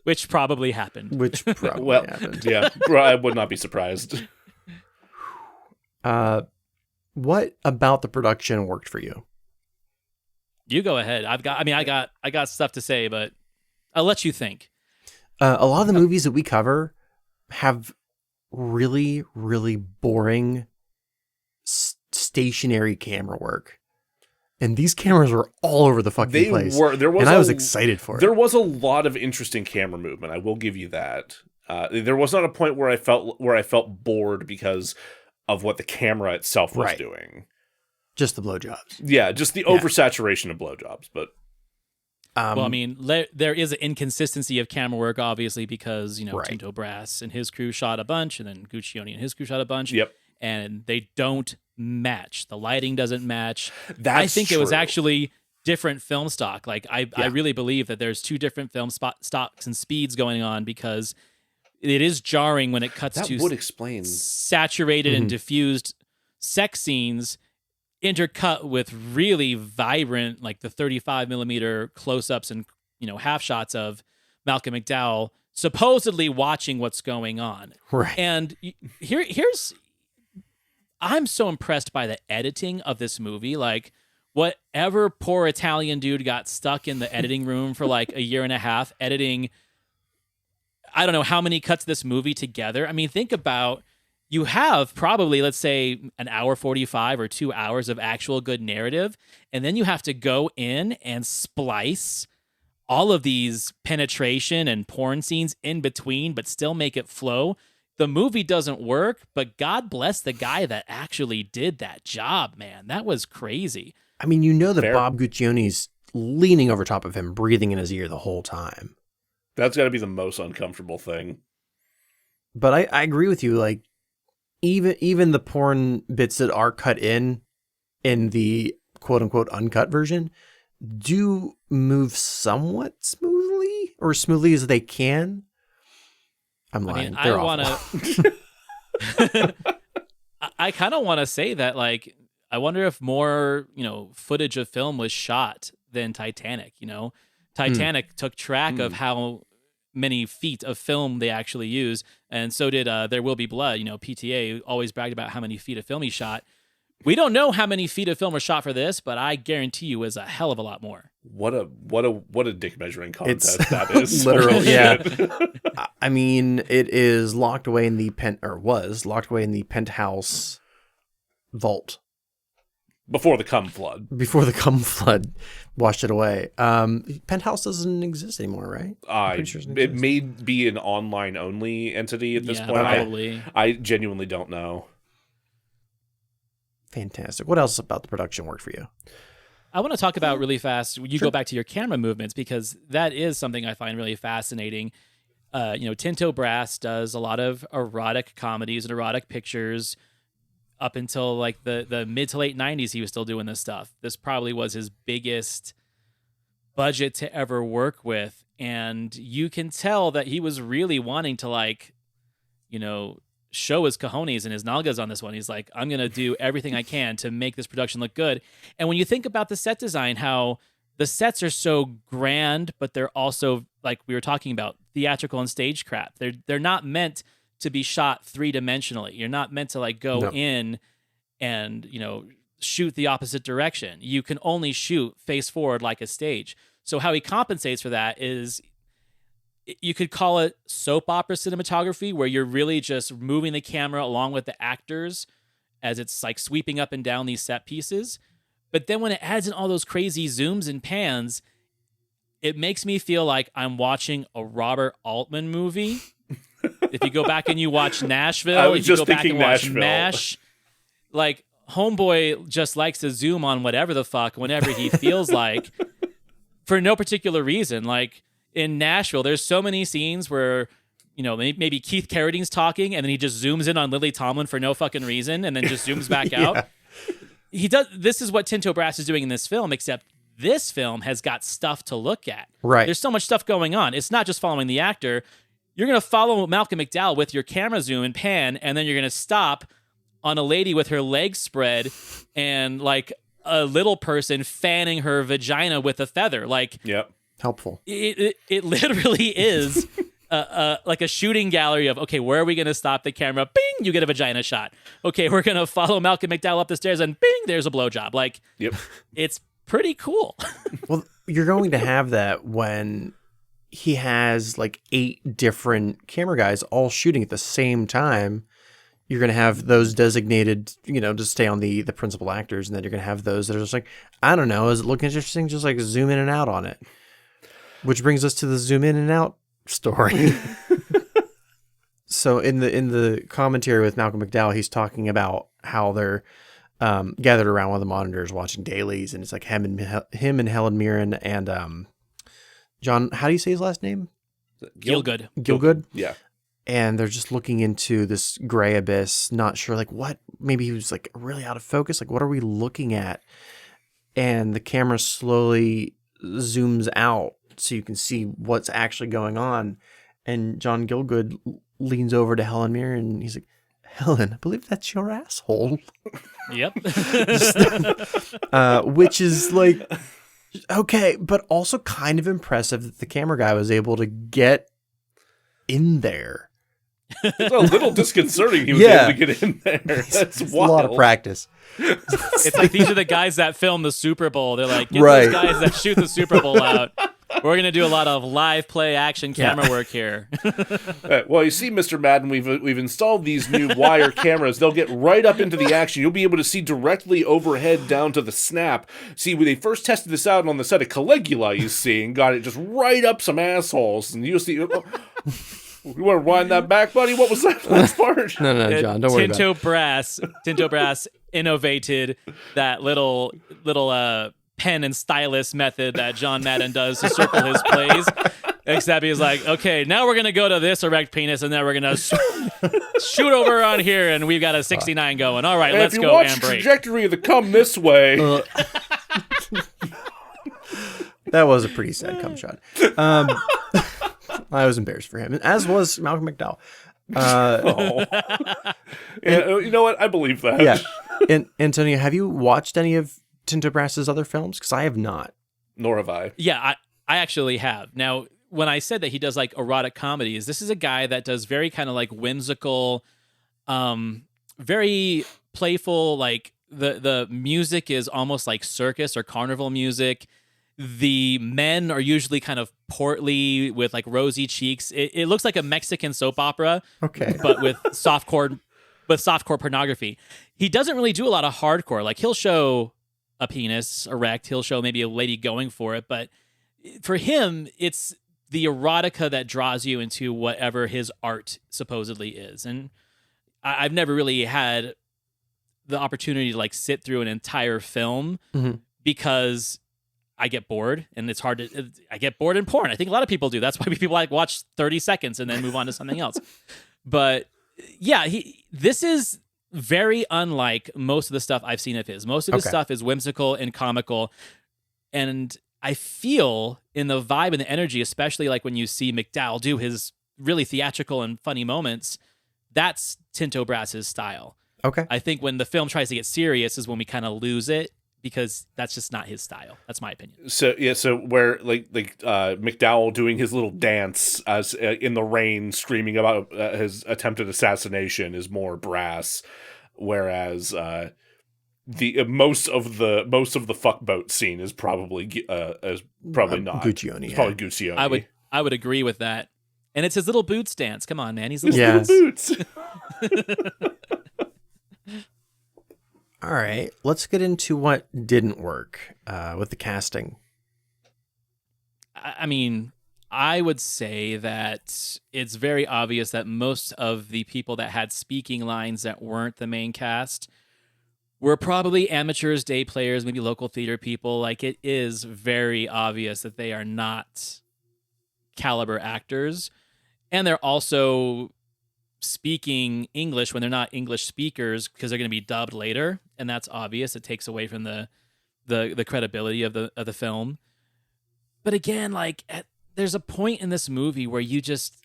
Which probably happened. Happened. Yeah, I would not be surprised. What about the production worked for you? You go ahead. I got stuff to say, but I'll let you think. A lot of the movies that we cover have really, really boring stationary camera work. And these cameras were all over the fucking place. And I was excited for it. There was a lot of interesting camera movement. I will give you that. There was not a point where I felt bored because of what the camera itself was doing. Just the blowjobs. Yeah, just the oversaturation of blowjobs. But well, I mean, there is an inconsistency of camera work, obviously, because Tinto Brass and his crew shot a bunch, and then Guccione and his crew shot a bunch. Yep. And they don't match. The lighting doesn't match. That's I think true. It was actually different film stock. Like I really believe that there's two different film stocks and speeds going on, because it is jarring when it cuts to would explain saturated and diffused sex scenes intercut with really vibrant, like the 35 millimeter close-ups and half shots of Malcolm McDowell supposedly watching what's going on. Right. And here's I'm so impressed by the editing of this movie. Like, whatever poor Italian dude got stuck in the editing room for like a year and a half editing, I don't know how many cuts of this movie together. I mean, think about, you have probably, let's say, an hour 45 or 2 hours of actual good narrative, and then you have to go in and splice all of these penetration and porn scenes in between, but still make it flow. The movie doesn't work, but God bless the guy that actually did that job, man. That was crazy. I mean, that Bob Guccione's leaning over top of him, breathing in his ear the whole time. That's got to be the most uncomfortable thing. But I agree with you. Like, even the porn bits that are cut in the quote unquote uncut version do move somewhat smoothly, or smoothly as they can. I'm lying. They're awful. I kind of want to say that, like, I wonder if more, footage of film was shot than Titanic. Titanic took track of how many feet of film they actually use, and so did There Will Be Blood. PTA always bragged about how many feet of film he shot. We don't know how many feet of film were shot for this, but I guarantee you it was a hell of a lot more. What a dick measuring contest that is. Literal, yeah. I mean, it is locked away in the was locked away in the penthouse vault. Before the cum flood. Before the cum flood washed it away. Penthouse doesn't exist anymore, right? Sure it may be an online only entity at this point. Probably. I genuinely don't know. Fantastic. What else about the production worked for you? I want to talk about really fast. You go back to your camera movements, because that is something I find really fascinating. Tinto Brass does a lot of erotic comedies and erotic pictures. Up until like the mid to late 90s, he was still doing this stuff. This probably was his biggest budget to ever work with. And you can tell that he was really wanting to show his cojones and his nalgas on this one. He's like, I'm going to do everything I can to make this production look good. And when you think about the set design, how the sets are so grand, but they're also, like we were talking about, theatrical and stage crap. They're not meant to be shot three-dimensionally. You're not meant to go in and, shoot the opposite direction. You can only shoot face forward like a stage. So how he compensates for that is, you could call it soap opera cinematography, where you're really just moving the camera along with the actors as it's like sweeping up and down these set pieces. But then when it adds in all those crazy zooms and pans, it makes me feel like I'm watching a Robert Altman movie. If you go back and you watch Nashville, if you go back and watch MASH, like, homeboy just likes to zoom on whatever the fuck whenever he feels like, for no particular reason. Like, in Nashville, there's so many scenes where, maybe Keith Carradine's talking and then he just zooms in on Lily Tomlin for no fucking reason and then just zooms back out. This is what Tinto Brass is doing in this film, except this film has got stuff to look at. Right. There's so much stuff going on. It's not just following the actor. You're going to follow Malcolm McDowell with your camera zoom and pan, and then you're going to stop on a lady with her legs spread and like a little person fanning her vagina with a feather. Like, yep. Helpful. It literally is like a shooting gallery of, okay, where are we going to stop the camera? Bing, you get a vagina shot. Okay, we're going to follow Malcolm McDowell up the stairs and bing, there's a blowjob. Like, yep. It's pretty cool. Well, you're going to have that when he has like 8 different camera guys all shooting at the same time. You're going to have those designated, to stay on the principal actors. And then you're going to have those that are just like, I don't know, does it look interesting? Just like zoom in and out on it. Which brings us to the zoom in and out story. So in the commentary with Malcolm McDowell, he's talking about how they're gathered around one of the monitors watching dailies. And it's like him and Helen Mirren and John, how do you say his last name? Gielgud. Gielgud? Yeah. And they're just looking into this gray abyss, not sure like what, maybe he was like really out of focus. Like, what are we looking at? And the camera slowly zooms out so you can see what's actually going on. And John Gielgud leans over to Helen Mirren and he's like, Helen, I believe that's your asshole. Yep. Which is like, okay, but also kind of impressive that the camera guy was able to get in there. It's a little disconcerting he was able to get in there. That's it's wild. A lot of practice. It's like these are the guys that film the Super Bowl. They're like, get Right. those guys that shoot the Super Bowl out. We're going to do a lot of live play action camera work here. Well, you see, Mr. Madden, we've installed these new wire cameras. They'll get right up into the action. You'll be able to see directly overhead down to the snap. See, when they first tested this out on the set of Caligula, you see, and got it just right up some assholes. And you'll see... You want to wind that back, buddy? What was that last part? No, John, don't worry about it. Tinto Brass innovated that little pen and stylus method that John Madden does to circle his plays. Except he's like, okay, now we're going to go to this erect penis, and then we're going to shoot over on here, and we've got a 69 going. All right, and let's go, if you watch and the break. trajectory of the come this way... That was a pretty sad cum shot. I was embarrassed for him, as was Malcolm McDowell. You know what? I believe that. Yeah. And Antonio, have you watched any of Tinto Brass's other films? Because I have not. Nor have I. Yeah, I actually have. Now, when I said that he does like erotic comedies, this is a guy that does very kind of like whimsical, very playful, like the music is almost like circus or carnival music. The men are usually kind of portly with like rosy cheeks. It looks like a Mexican soap opera, Okay. but with softcore pornography. He doesn't really do a lot of hardcore. Like he'll show a penis erect, he'll show maybe a lady going for it, but for him, it's the erotica that draws you into whatever his art supposedly is. And I've never really had the opportunity to like sit through an entire film because I get bored, and it's hard to. I get bored in porn. I think a lot of people do. That's why people like watch 30 seconds and then move on to something else. But yeah, this is very unlike most of the stuff I've seen of his. Most of his stuff is whimsical and comical, and I feel in the vibe and the energy, especially like when you see McDowell do his really theatrical and funny moments. That's Tinto Brass's style. Okay. I think when the film tries to get serious is when we kind of lose it, because that's just not his style. That's my opinion. So where like McDowell doing his little dance as in the rain, screaming about his attempted assassination is more Brass, whereas the most of the fuckboat scene is probably not Guccione. It's probably Guccione. I would agree with that. And it's his little boots dance. Come on, man. He's little Yes. boots. All right, let's get into what didn't work with the casting. I mean, I would say that it's very obvious that most of the people that had speaking lines that weren't the main cast were probably amateurs, day players, maybe local theater people. Like, it is very obvious that they are not caliber actors. And they're also speaking English when they're not English speakers because they're going to be dubbed later, and that's obvious. It takes away from the credibility of the film. But again, like there's a point in this movie where you just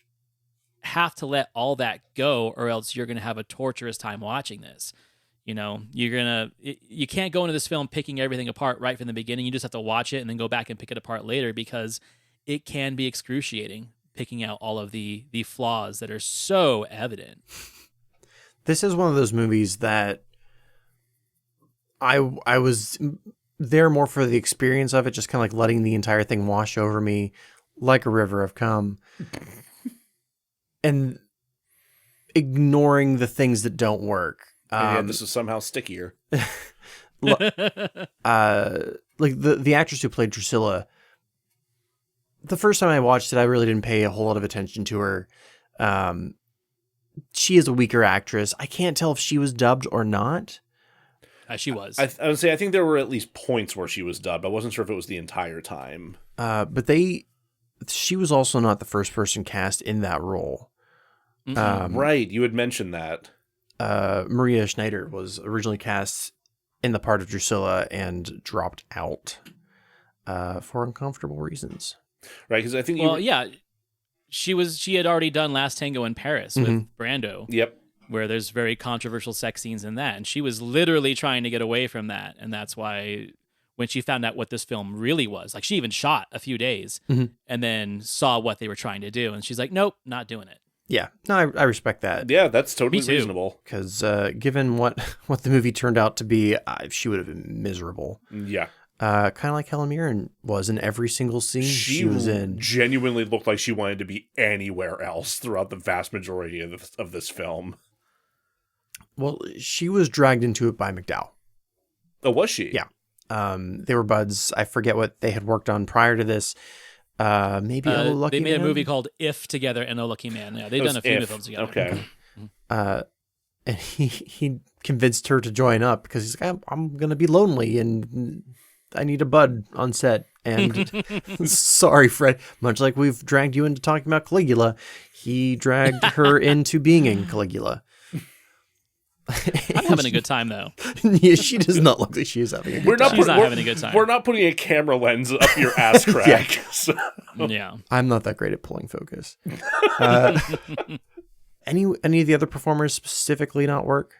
have to let all that go, or else you're going to have a torturous time watching this. You know, you can't go into this film picking everything apart right from the beginning. You just have to watch it and then go back and pick it apart later, because it can be excruciating picking out all of the flaws that are so evident. This is one of those movies that I was there more for the experience of it, just kind of like letting the entire thing wash over me like a river of cum, and ignoring the things that don't work. And this is somehow stickier. Like the actress who played Drusilla, the first time I watched it, I really didn't pay a whole lot of attention to her. She is a weaker actress. I can't tell if she was dubbed or not. She was. I would say I think there were at least points where she was dubbed. I wasn't sure if it was the entire time. But she was also not the first person cast in that role. Right, you had mentioned that. Maria Schneider was originally cast in the part of Drusilla and dropped out for uncomfortable reasons. Right, because I think she had already done Last Tango in Paris with Brando. Yep. Where there's very controversial sex scenes in that, and she was literally trying to get away from that, and that's why when she found out what this film really was, like she even shot a few days and then saw what they were trying to do, and she's like, nope, not doing it. Yeah, no, I respect that. Yeah, that's totally reasonable. Because given what the movie turned out to be, she would have been miserable. Yeah. Kind of like Helen Mirren was in every single scene she was in. Genuinely looked like she wanted to be anywhere else throughout the vast majority of this film. Well, she was dragged into it by McDowell. Oh, was she? Yeah. They were buds. I forget what they had worked on prior to this. Maybe Oh Lucky Man? They made a movie called If together and Oh Lucky Man. Yeah, they've done a few films together. Okay. And he convinced her to join up because he's like, I'm going to be lonely and I need a bud on set. And sorry, Fred, much like we've dragged you into talking about Caligula, he dragged her into being in Caligula. I'm having a good time, though. Yeah, she does not look like she's having a good time. She's not having a good time. We're not putting a camera lens up your ass crack. Yeah. So. Yeah. I'm not that great at pulling focus. Any of the other performers specifically not work?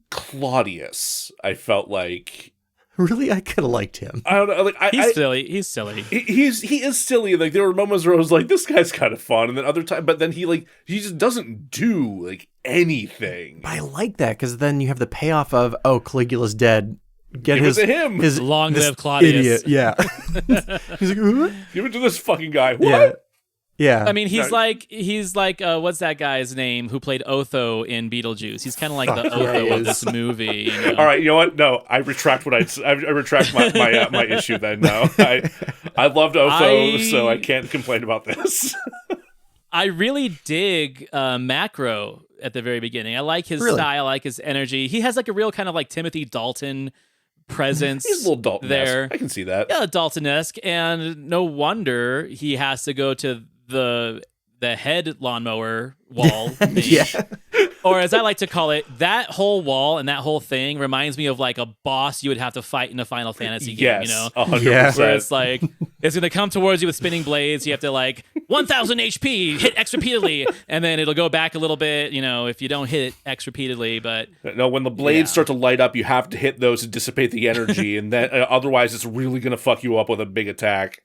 Claudius, I felt like... Really, I could have liked him. I don't know. Like he's silly. He's silly. He is silly. Like there were moments where I was like, "This guy's kind of fun," and then other time, but then he just doesn't do like anything. But I like that because then you have the payoff of Caligula's dead. Give it to him. His long live Claudius. Idiot. Yeah. He's like, what? Give it to this fucking guy. What? Yeah. I mean, he's like what's that guy's name who played Otho in Beetlejuice? He's kind of like the Otho of this movie. You know? All right, you know what? No, I retract I retract my issue. Then no, I loved Otho, so I can't complain about this. I really dig Macro at the very beginning. I like his style. I like his energy. He has like a real kind of like Timothy Dalton presence. He's a little Dalton-esque. There. I can see that. Yeah, Dalton-esque, and no wonder he has to go to the head lawnmower wall thing. Yeah. Or as I like to call it, that whole wall and that whole thing reminds me of like a boss you would have to fight in a Final Fantasy game, you know? 100%. Yeah. Where it's like, it's going to come towards you with spinning blades. You have to like 1,000 HP, hit X repeatedly, and then it'll go back a little bit, you know, if you don't hit X repeatedly. But no, when the blades start to light up, you have to hit those to dissipate the energy, and then otherwise it's really going to fuck you up with a big attack.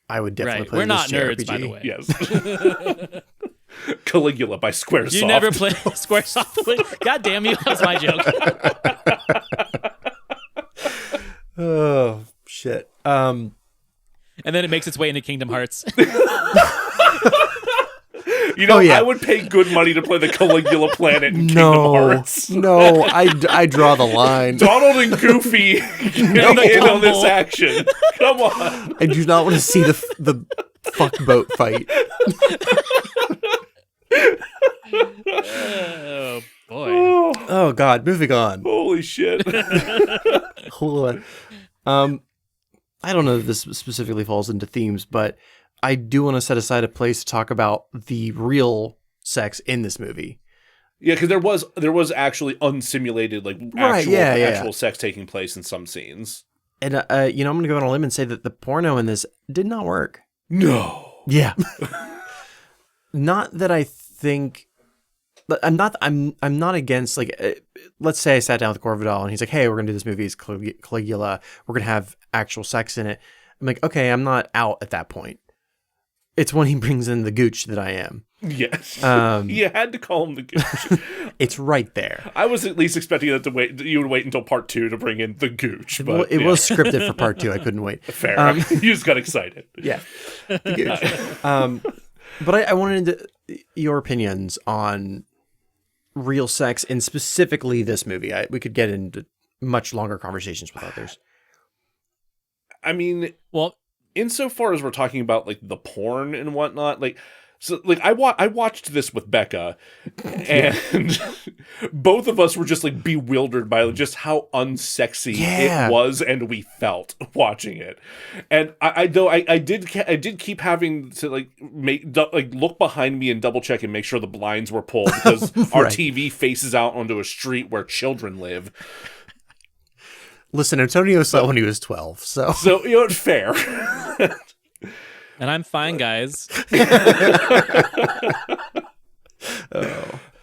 I would definitely play We're not this nerds, JRPG. by the way. Yes. Caligula by Squaresoft. You never played Squaresoft? God damn you, that was my joke. Oh, shit. And then it makes its way into Kingdom Hearts. You know, I would pay good money to play the Caligula planet in Kingdom Hearts. No, I draw the line. Donald and Goofy getting in on this action. Come on. I do not want to see the fuck boat fight. Oh, boy. Oh, God. Moving on. Holy shit. Hold on. I don't know if this specifically falls into themes, but I do want to set aside a place to talk about the real sex in this movie. Yeah, because there was actually unsimulated, like actual sex taking place in some scenes. And I'm going to go on a limb and say that the porno in this did not work. No. Yeah. Not that I think. I'm not against, like, let's say I sat down with Corvidal and he's like, hey, we're going to do this movie. It's Caligula. We're going to have actual sex in it. I'm like, okay, I'm not out at that point. it's when he brings in the gooch that I am. Yes. You had to call him the gooch. It's right there. I was at least expecting you would wait until part 2 to bring in the gooch. But It was scripted for part 2. I couldn't wait. Fair. You just got excited. Yeah. The gooch. But I wanted your opinions on real sex and specifically this movie. We could get into much longer conversations with others. I mean, Well, insofar as we're talking about like the porn and whatnot, I watched this with Becca, and both of us were just like bewildered by just how unsexy it was, and we felt watching it. And I did keep having to look behind me and double check and make sure the blinds were pulled because our TV faces out onto a street where children live. Listen, Antonio saw when he was 12, so fair. and I'm fine, guys.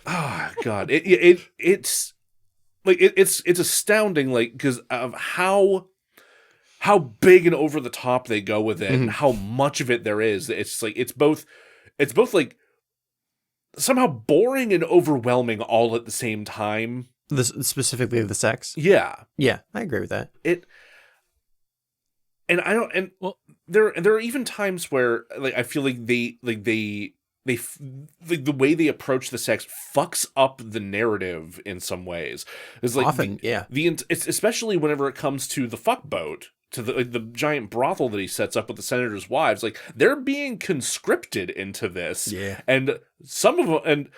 Oh God! It's astounding, like, because of how big and over the top they go with it, and how much of it there is. It's both like somehow boring and overwhelming all at the same time. Specifically the sex. Yeah, I agree with that. There are even times where like I feel like the way they approach the sex fucks up the narrative in some ways. It's like often, it's especially whenever it comes to the fuck boat, to the giant brothel that he sets up with the senator's wives. Like, they're being conscripted into this, and some of them, and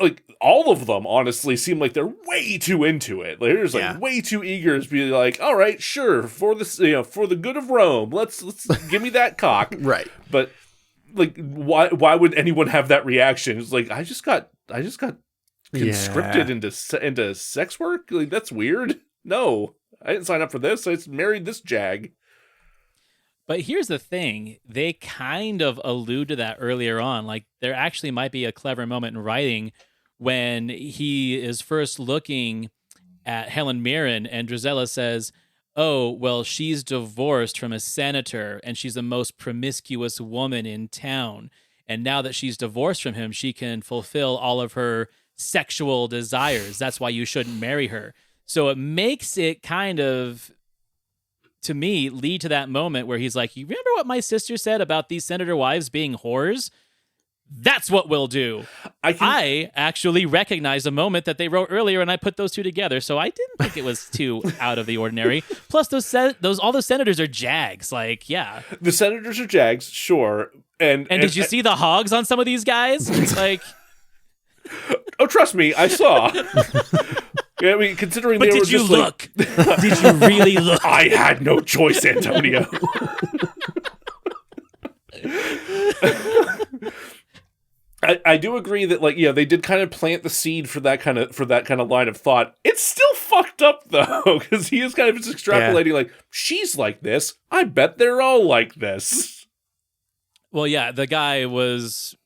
like all of them, honestly, seem like they're way too into it. Like, they're just like way too eager to be like, all right, sure, for this, for the good of Rome, let's give me that cock, right? But like, why would anyone have that reaction? It's like, I just got conscripted into sex work. Like, that's weird. No, I didn't sign up for this. I just married this jag. But here's the thing. They kind of allude to that earlier on. Like, there actually might be a clever moment in writing when he is first looking at Helen Mirren and Drizella says, oh, well, she's divorced from a senator and she's the most promiscuous woman in town. And now that she's divorced from him, she can fulfill all of her sexual desires. That's why you shouldn't marry her. So it makes it kind of, to me, lead to that moment where he's like, you remember what my sister said about these senator wives being whores? That's what we'll do. I actually recognized a moment that they wrote earlier, and I put those two together, so I didn't think it was too out of the ordinary. Plus, all the senators are jags. Like, yeah, the senators are jags, sure. And did you see the hogs on some of these guys? It's like, oh, trust me, I saw. Yeah, I mean, considering but they were did you just look? Did you really look? I had no choice, Antonio. I do agree that, like, they did kind of plant the seed for that kind of line of thought. It's still fucked up though, because he is kind of just extrapolating, like, she's like this, I bet they're all like this. Well, yeah, the guy was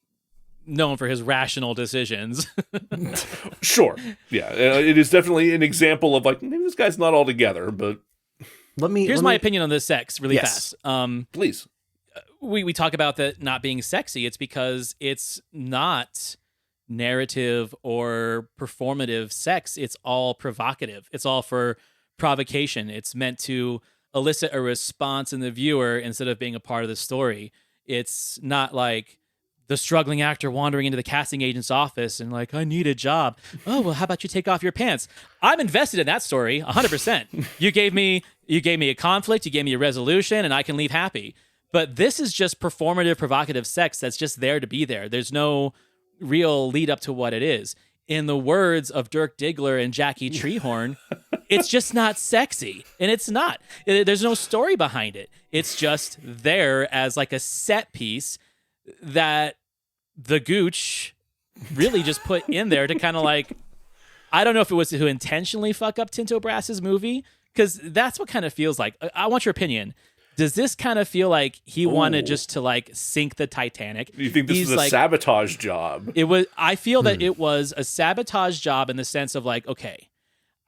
known for his rational decisions. Sure, yeah, it is definitely an example of, like, maybe this guy's not all together. But here's my opinion on this sex, really fast. Please. We talk about that not being sexy. It's because it's not narrative or performative sex. It's all provocative. It's all for provocation. It's meant to elicit a response in the viewer instead of being a part of the story. It's not like the struggling actor wandering into the casting agent's office and like, I need a job. Oh, well, how about you take off your pants? I'm invested in that story 100%. You gave me a conflict, you gave me a resolution, and I can leave happy. But this is just performative, provocative sex that's just there to be there. There's no real lead up to what it is. In the words of Dirk Diggler and Jackie Treehorn, it's just not sexy. And it's not. There's no story behind it. It's just there as like a set piece that the Gooch really just put in there to kind of like, I don't know if it was to intentionally fuck up Tinto Brass's movie, because that's what kind of feels like. I want your opinion. Does this kind of feel like he wanted just to like sink the Titanic? You think this is a sabotage job? It was. I feel that it was a sabotage job in the sense of like, okay,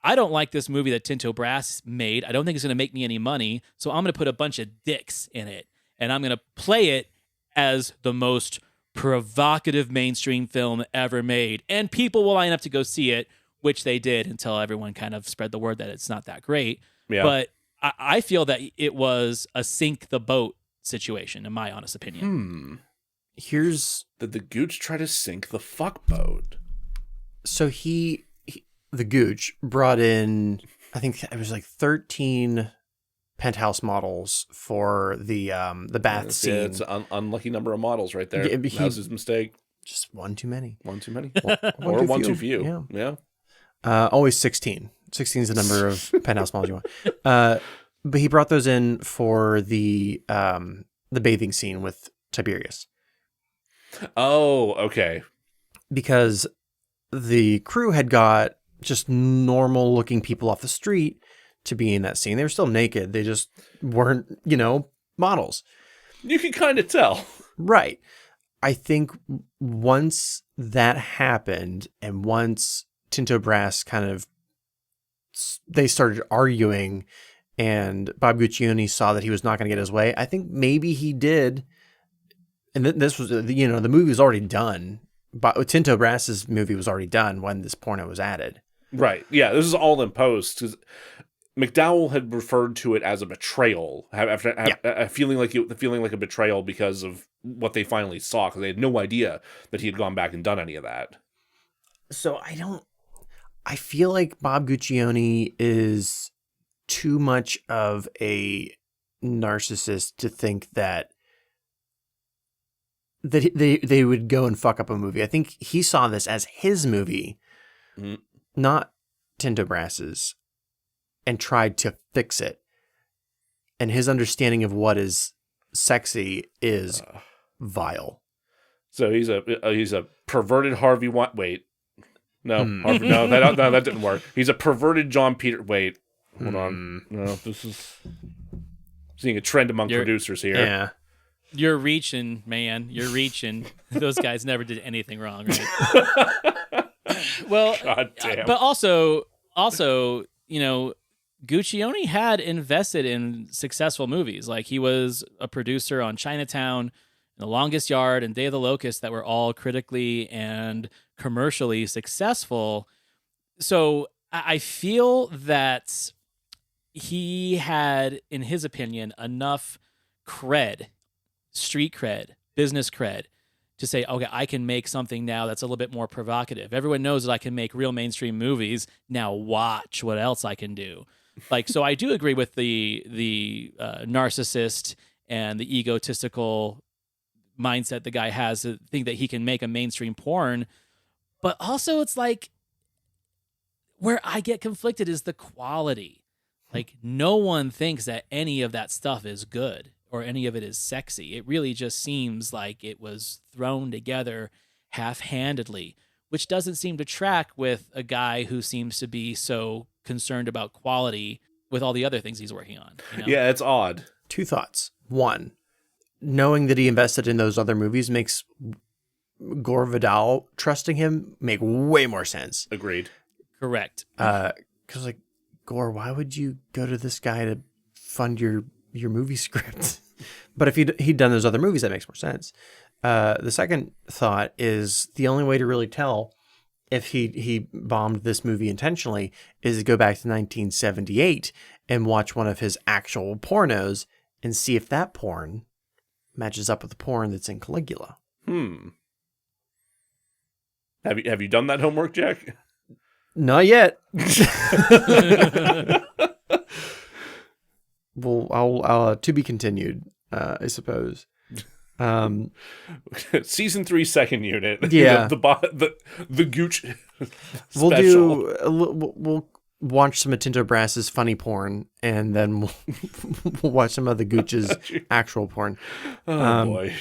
I don't like this movie that Tinto Brass made. I don't think it's going to make me any money, so I'm going to put a bunch of dicks in it, and I'm going to play it as the most provocative mainstream film ever made. And people will line up to go see it, which they did until everyone kind of spread the word that it's not that great. Yeah. But I feel that it was a sink the boat situation, in my honest opinion. Here's Did the Gooch try to sink the fuck boat? so the Gooch brought in, I think it was like 13 penthouse models for the bath scene. Yeah, it's an unlucky number of models right there. Yeah, That was his mistake. Just one too many. One too many. One Or one too few. Yeah. Yeah. Always 16. 16 is the number of penthouse models you want. But he brought those in for the bathing scene with Tiberius. Oh, okay. Because the crew had got just normal looking people off the street to be in that scene. They were still naked. They just weren't, models. You can kind of tell. Right. I think once that happened and once Tinto Brass they started arguing and Bob Guccione saw that he was not going to get his way, I think maybe he did. And this was, the movie was already done. But Tinto Brass's movie was already done when this porno was added. Right. Yeah, this is all in post. 'Cause McDowell had referred to it as a betrayal, feeling like a betrayal because of what they finally saw, because they had no idea that he had gone back and done any of that. So I feel like Bob Guccione is too much of a narcissist to think that they would go and fuck up a movie. I think he saw this as his movie, not Tinto Brass's, and tried to fix it. And his understanding of what is sexy is vile. So he's a perverted Harvey Wait. No, Harvey, no, that didn't work. He's a perverted John Peter. Wait, hold on. No, this is seeing a trend among producers here. Yeah. You're reaching, man. You're reaching. Those guys never did anything wrong, right? Well, God damn. But also, Guccione had invested in successful movies. Like, he was a producer on Chinatown, The Longest Yard, and Day of the Locust that were all critically and commercially successful. So I feel that he had, in his opinion, enough cred, street cred, business cred, to say, okay, I can make something now that's a little bit more provocative. Everyone knows that I can make real mainstream movies. Now watch what else I can do. Like, so I do agree with the narcissist and the egotistical mindset the guy has to think that he can make a mainstream porn. But also it's like, where I get conflicted is the quality. Like, no one thinks that any of that stuff is good or any of it is sexy. It really just seems like it was thrown together half-handedly, which doesn't seem to track with a guy who seems to be so concerned about quality with all the other things he's working on. Yeah, it's odd. Two thoughts. One, knowing that he invested in those other movies makes Gore Vidal trusting him make way more sense. Agreed. Correct. Because, like, Gore, why would you go to this guy to fund your movie script? But if he'd done those other movies, that makes more sense. The second thought is the only way to really tell if he bombed this movie intentionally is to go back to 1978 and watch one of his actual pornos and see if that porn matches up with the porn that's in Caligula. Have you done that homework, Jack? Not yet. Well, I'll to be continued, I suppose. Season 3, second unit. Yeah. the Gooch We'll special. we'll watch some of Tinto Brass's funny porn, and then we'll watch some of the Gooch's actual porn. Oh boy.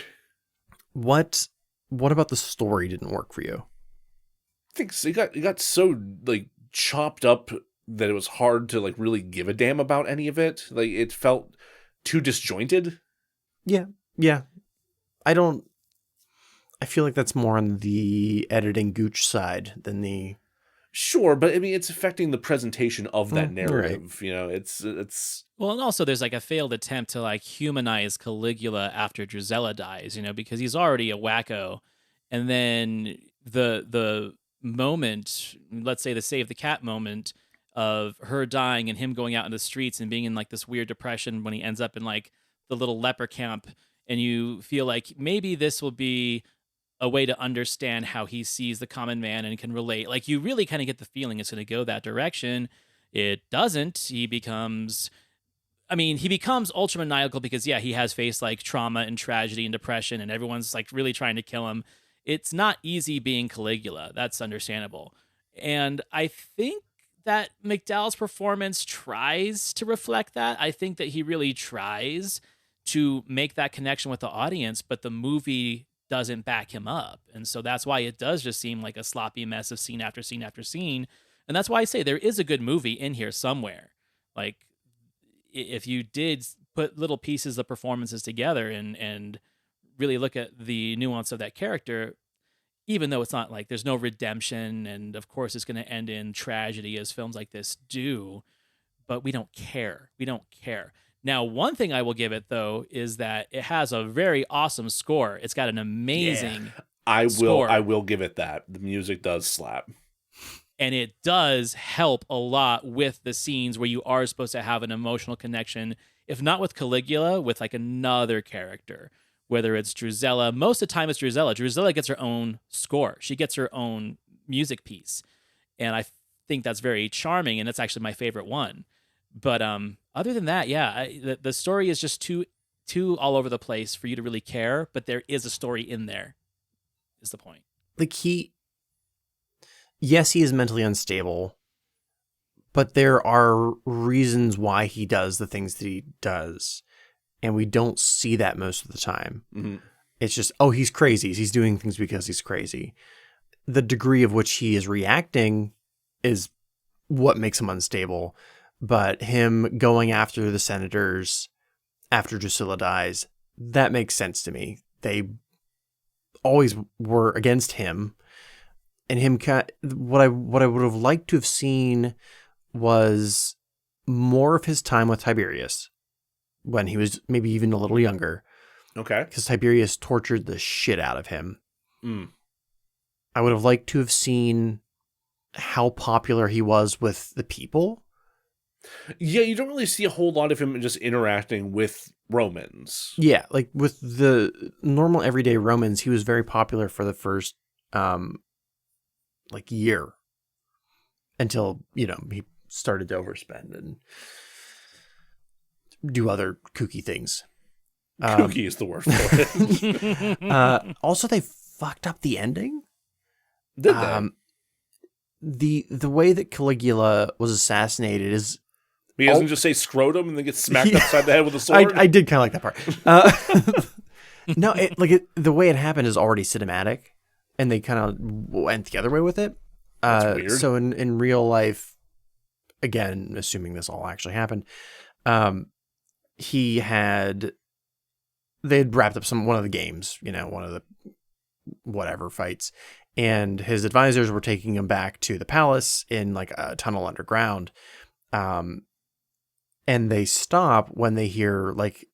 What about the story didn't work for you? I think it got so like chopped up that it was hard to like really give a damn about any of it. Like, it felt too disjointed. Yeah. I feel like that's more on the editing Gooch side than the Sure, but I mean, it's affecting the presentation of that you're right. narrative. You know, it's Well, and also there's like a failed attempt to like humanize Caligula after Drusilla dies, you know, because he's already a wacko. And then the moment, let's say the save the cat moment of her dying and him going out in the streets and being in like this weird depression when he ends up in like the little leper camp, and you feel like maybe this will be a way to understand how he sees the common man and can relate. Like you really kind of get the feeling it's going to go that direction. It doesn't. He becomes ultra maniacal because, yeah, he has faced like trauma and tragedy and depression, and everyone's like really trying to kill him. It's not easy being Caligula. That's understandable. And I think that McDowell's performance tries to reflect that. I think that he really tries to make that connection with the audience, but the movie doesn't back him up. And so that's why it does just seem like a sloppy mess of scene after scene after scene. And that's why I say there is a good movie in here somewhere. Like, if you did put little pieces of performances together and really look at the nuance of that character, even though it's not like there's no redemption, and of course it's going to end in tragedy as films like this do, but we don't care. We don't care. Now, one thing I will give it though is that it has a very awesome score. It's got an amazing score. I will give it that. The music does slap. And it does help a lot with the scenes where you are supposed to have an emotional connection, if not with Caligula, with like another character, whether it's Drusilla. Most of the time it's Drusilla. Drusilla gets her own score. She gets her own music piece. And I think that's very charming, and it's actually my favorite one. But other than that, yeah, the story is just too all over the place for you to really care, but there is a story in there, is the point. Like yes, he is mentally unstable, but there are reasons why he does the things that he does, and we don't see that most of the time. Mm-hmm. It's just, oh, he's crazy. He's doing things because he's crazy. The degree of which he is reacting is what makes him unstable, but him going after the senators after Drusilla dies, that makes sense to me. They always were against him. And him, what I would have liked to have seen was more of his time with Tiberius when he was maybe even a little younger. Okay. Because Tiberius tortured the shit out of him. Mm. I would have liked to have seen how popular he was with the people. Yeah, you don't really see a whole lot of him just interacting with Romans. Yeah, like with the normal everyday Romans, he was very popular for the first year until, he started to overspend and do other kooky things. Kooky is the word for it. Also, they fucked up the ending. Did they? The way that Caligula was assassinated is... He doesn't just say scrotum and then gets smacked upside the head with a sword? I did kind of like that part. No, the way it happened is already cinematic, and they kind of went the other way with it. That's weird. So in real life, again, assuming this all actually happened, they had wrapped up one of the games, one of the whatever fights, and his advisors were taking him back to the palace in like a tunnel underground. And they stop when they hear like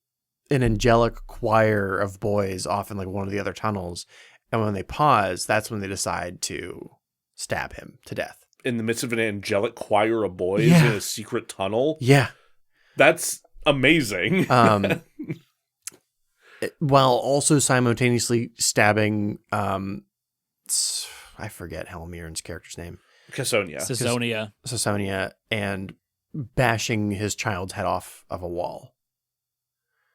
an angelic choir of boys off in like one of the other tunnels. And when they pause, that's when they decide to stab him to death. In the midst of an angelic choir of boys in a secret tunnel? Yeah. That's amazing. While also simultaneously stabbing, I forget Helen Mirren's character's name. Caesonia, and bashing his child's head off of a wall.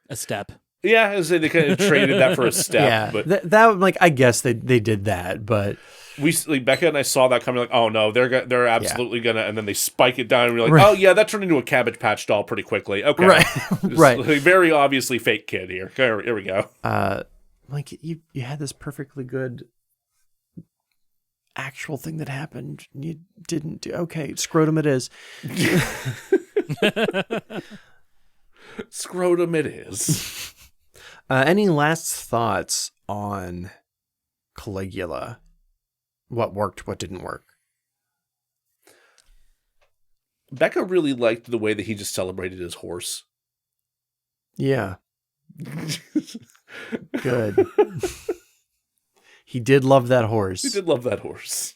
A step. Yeah, I was saying they kind of traded that for a step. Yeah, but that I guess they did that, but Becca and I saw that coming. Like, oh no, they're absolutely gonna, and then they spike it down, and we're like, oh yeah, that turned into a Cabbage Patch doll pretty quickly. Okay, right, right, like, very obviously fake kid here. Here we go. Like you had this perfectly good actual thing that happened. You didn't do okay. Scrotum it is. Scrotum it is. Any last thoughts on Caligula? What worked, what didn't work? Becca really liked the way that he just celebrated his horse. Yeah. Good. He did love that horse. He did love that horse.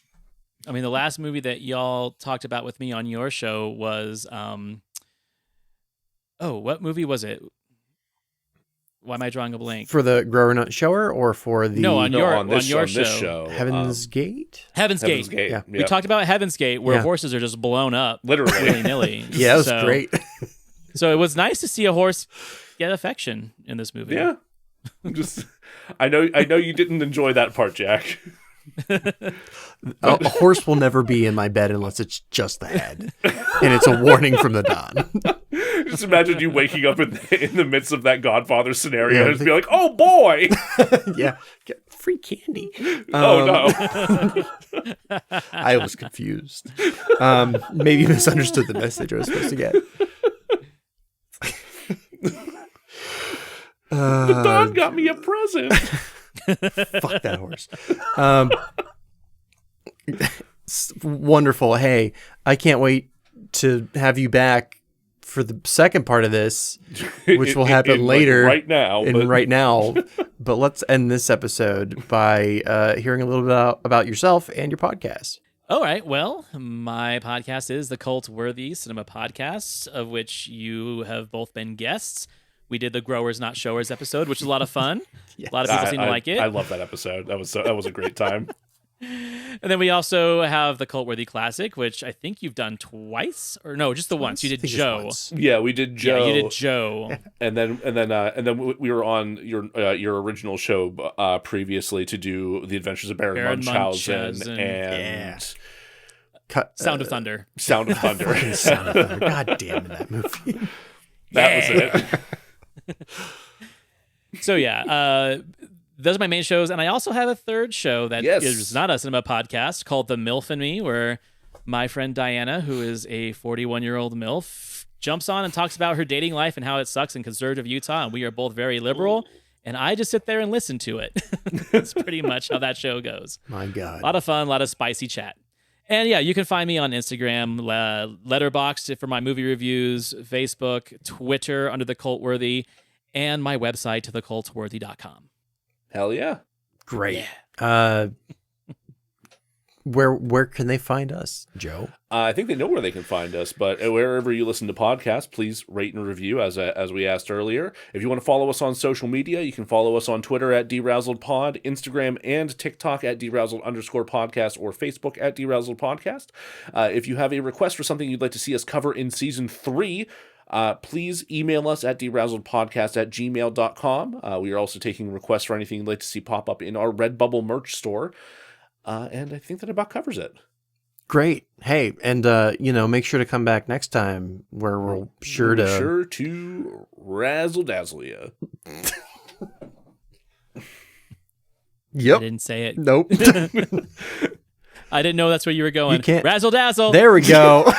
I mean, the last movie that y'all talked about with me on your show was, what movie was it? Why am I drawing a blank? For the Grower Not Shower or for the... No, on your this show. show. Heaven's Gate? Heaven's Gate. Yeah. We talked about Heaven's Gate, where horses are just blown up. Literally. Willy-nilly. Yeah, it was great. So it was nice to see a horse get affection in this movie. Yeah. I know you didn't enjoy that part, Jack. A horse will never be in my bed unless it's just the head. And it's a warning from the dawn. Just imagine you waking up in the midst of that Godfather scenario and just be like, oh boy! Yeah. Get free candy. Oh no. I was confused. Maybe misunderstood the message I was supposed to get. The Don got me a present. Fuck that horse. Wonderful. Hey, I can't wait to have you back for the second part of this, which will happen later. Right now. But let's end this episode by hearing a little bit about yourself and your podcast. All right. Well, my podcast is the Cultworthy Cinema Podcast, of which you have both been guests. We did the Growers Not Showers episode, which was a lot of fun. Yes. A lot of people seem to like it. I love that episode. That was a great time. And then we also have the Cultworthy Classic, which I think you've done twice, or no, just the once. You did Joe. Yeah, we did Joe. Yeah, you did Joe. And then we were on your original show previously to do The Adventures of Baron Munchausen and Sound of Thunder. Sound of Thunder. God damn it, that movie. That was it. So yeah, those are my main shows, and I also have a third show that is not a cinema podcast called The MILF and Me, where my friend Diana, who is a 41-year-old MILF, jumps on and talks about her dating life and how it sucks in conservative Utah, and we are both very liberal, and I just sit there and listen to it. That's pretty much how that show goes. My God. A lot of fun, a lot of spicy chat. And yeah, you can find me on Instagram, Letterboxd for my movie reviews, Facebook, Twitter under The Cultworthy, and my website, thecultworthy.com. Hell yeah. Great. Yeah. Where can they find us, Joe? I think they know where they can find us, but wherever you listen to podcasts, please rate and review, as we asked earlier. If you want to follow us on social media, you can follow us on Twitter at DeRazzledPod, Instagram and TikTok at DeRazzled_podcast, or Facebook at DeRazzledPodcast. If you have a request for something you'd like to see us cover in Season 3, please email us at DeRazzledPodcast@gmail.com. We are also taking requests for anything you'd like to see pop up in our Redbubble merch store. And I think that about covers it. Great. Hey, and make sure to come back next time where we're sure to razzle dazzle you. Yep. I didn't say it. Nope. I didn't know that's where you were going. You can't. Razzle dazzle. There we go.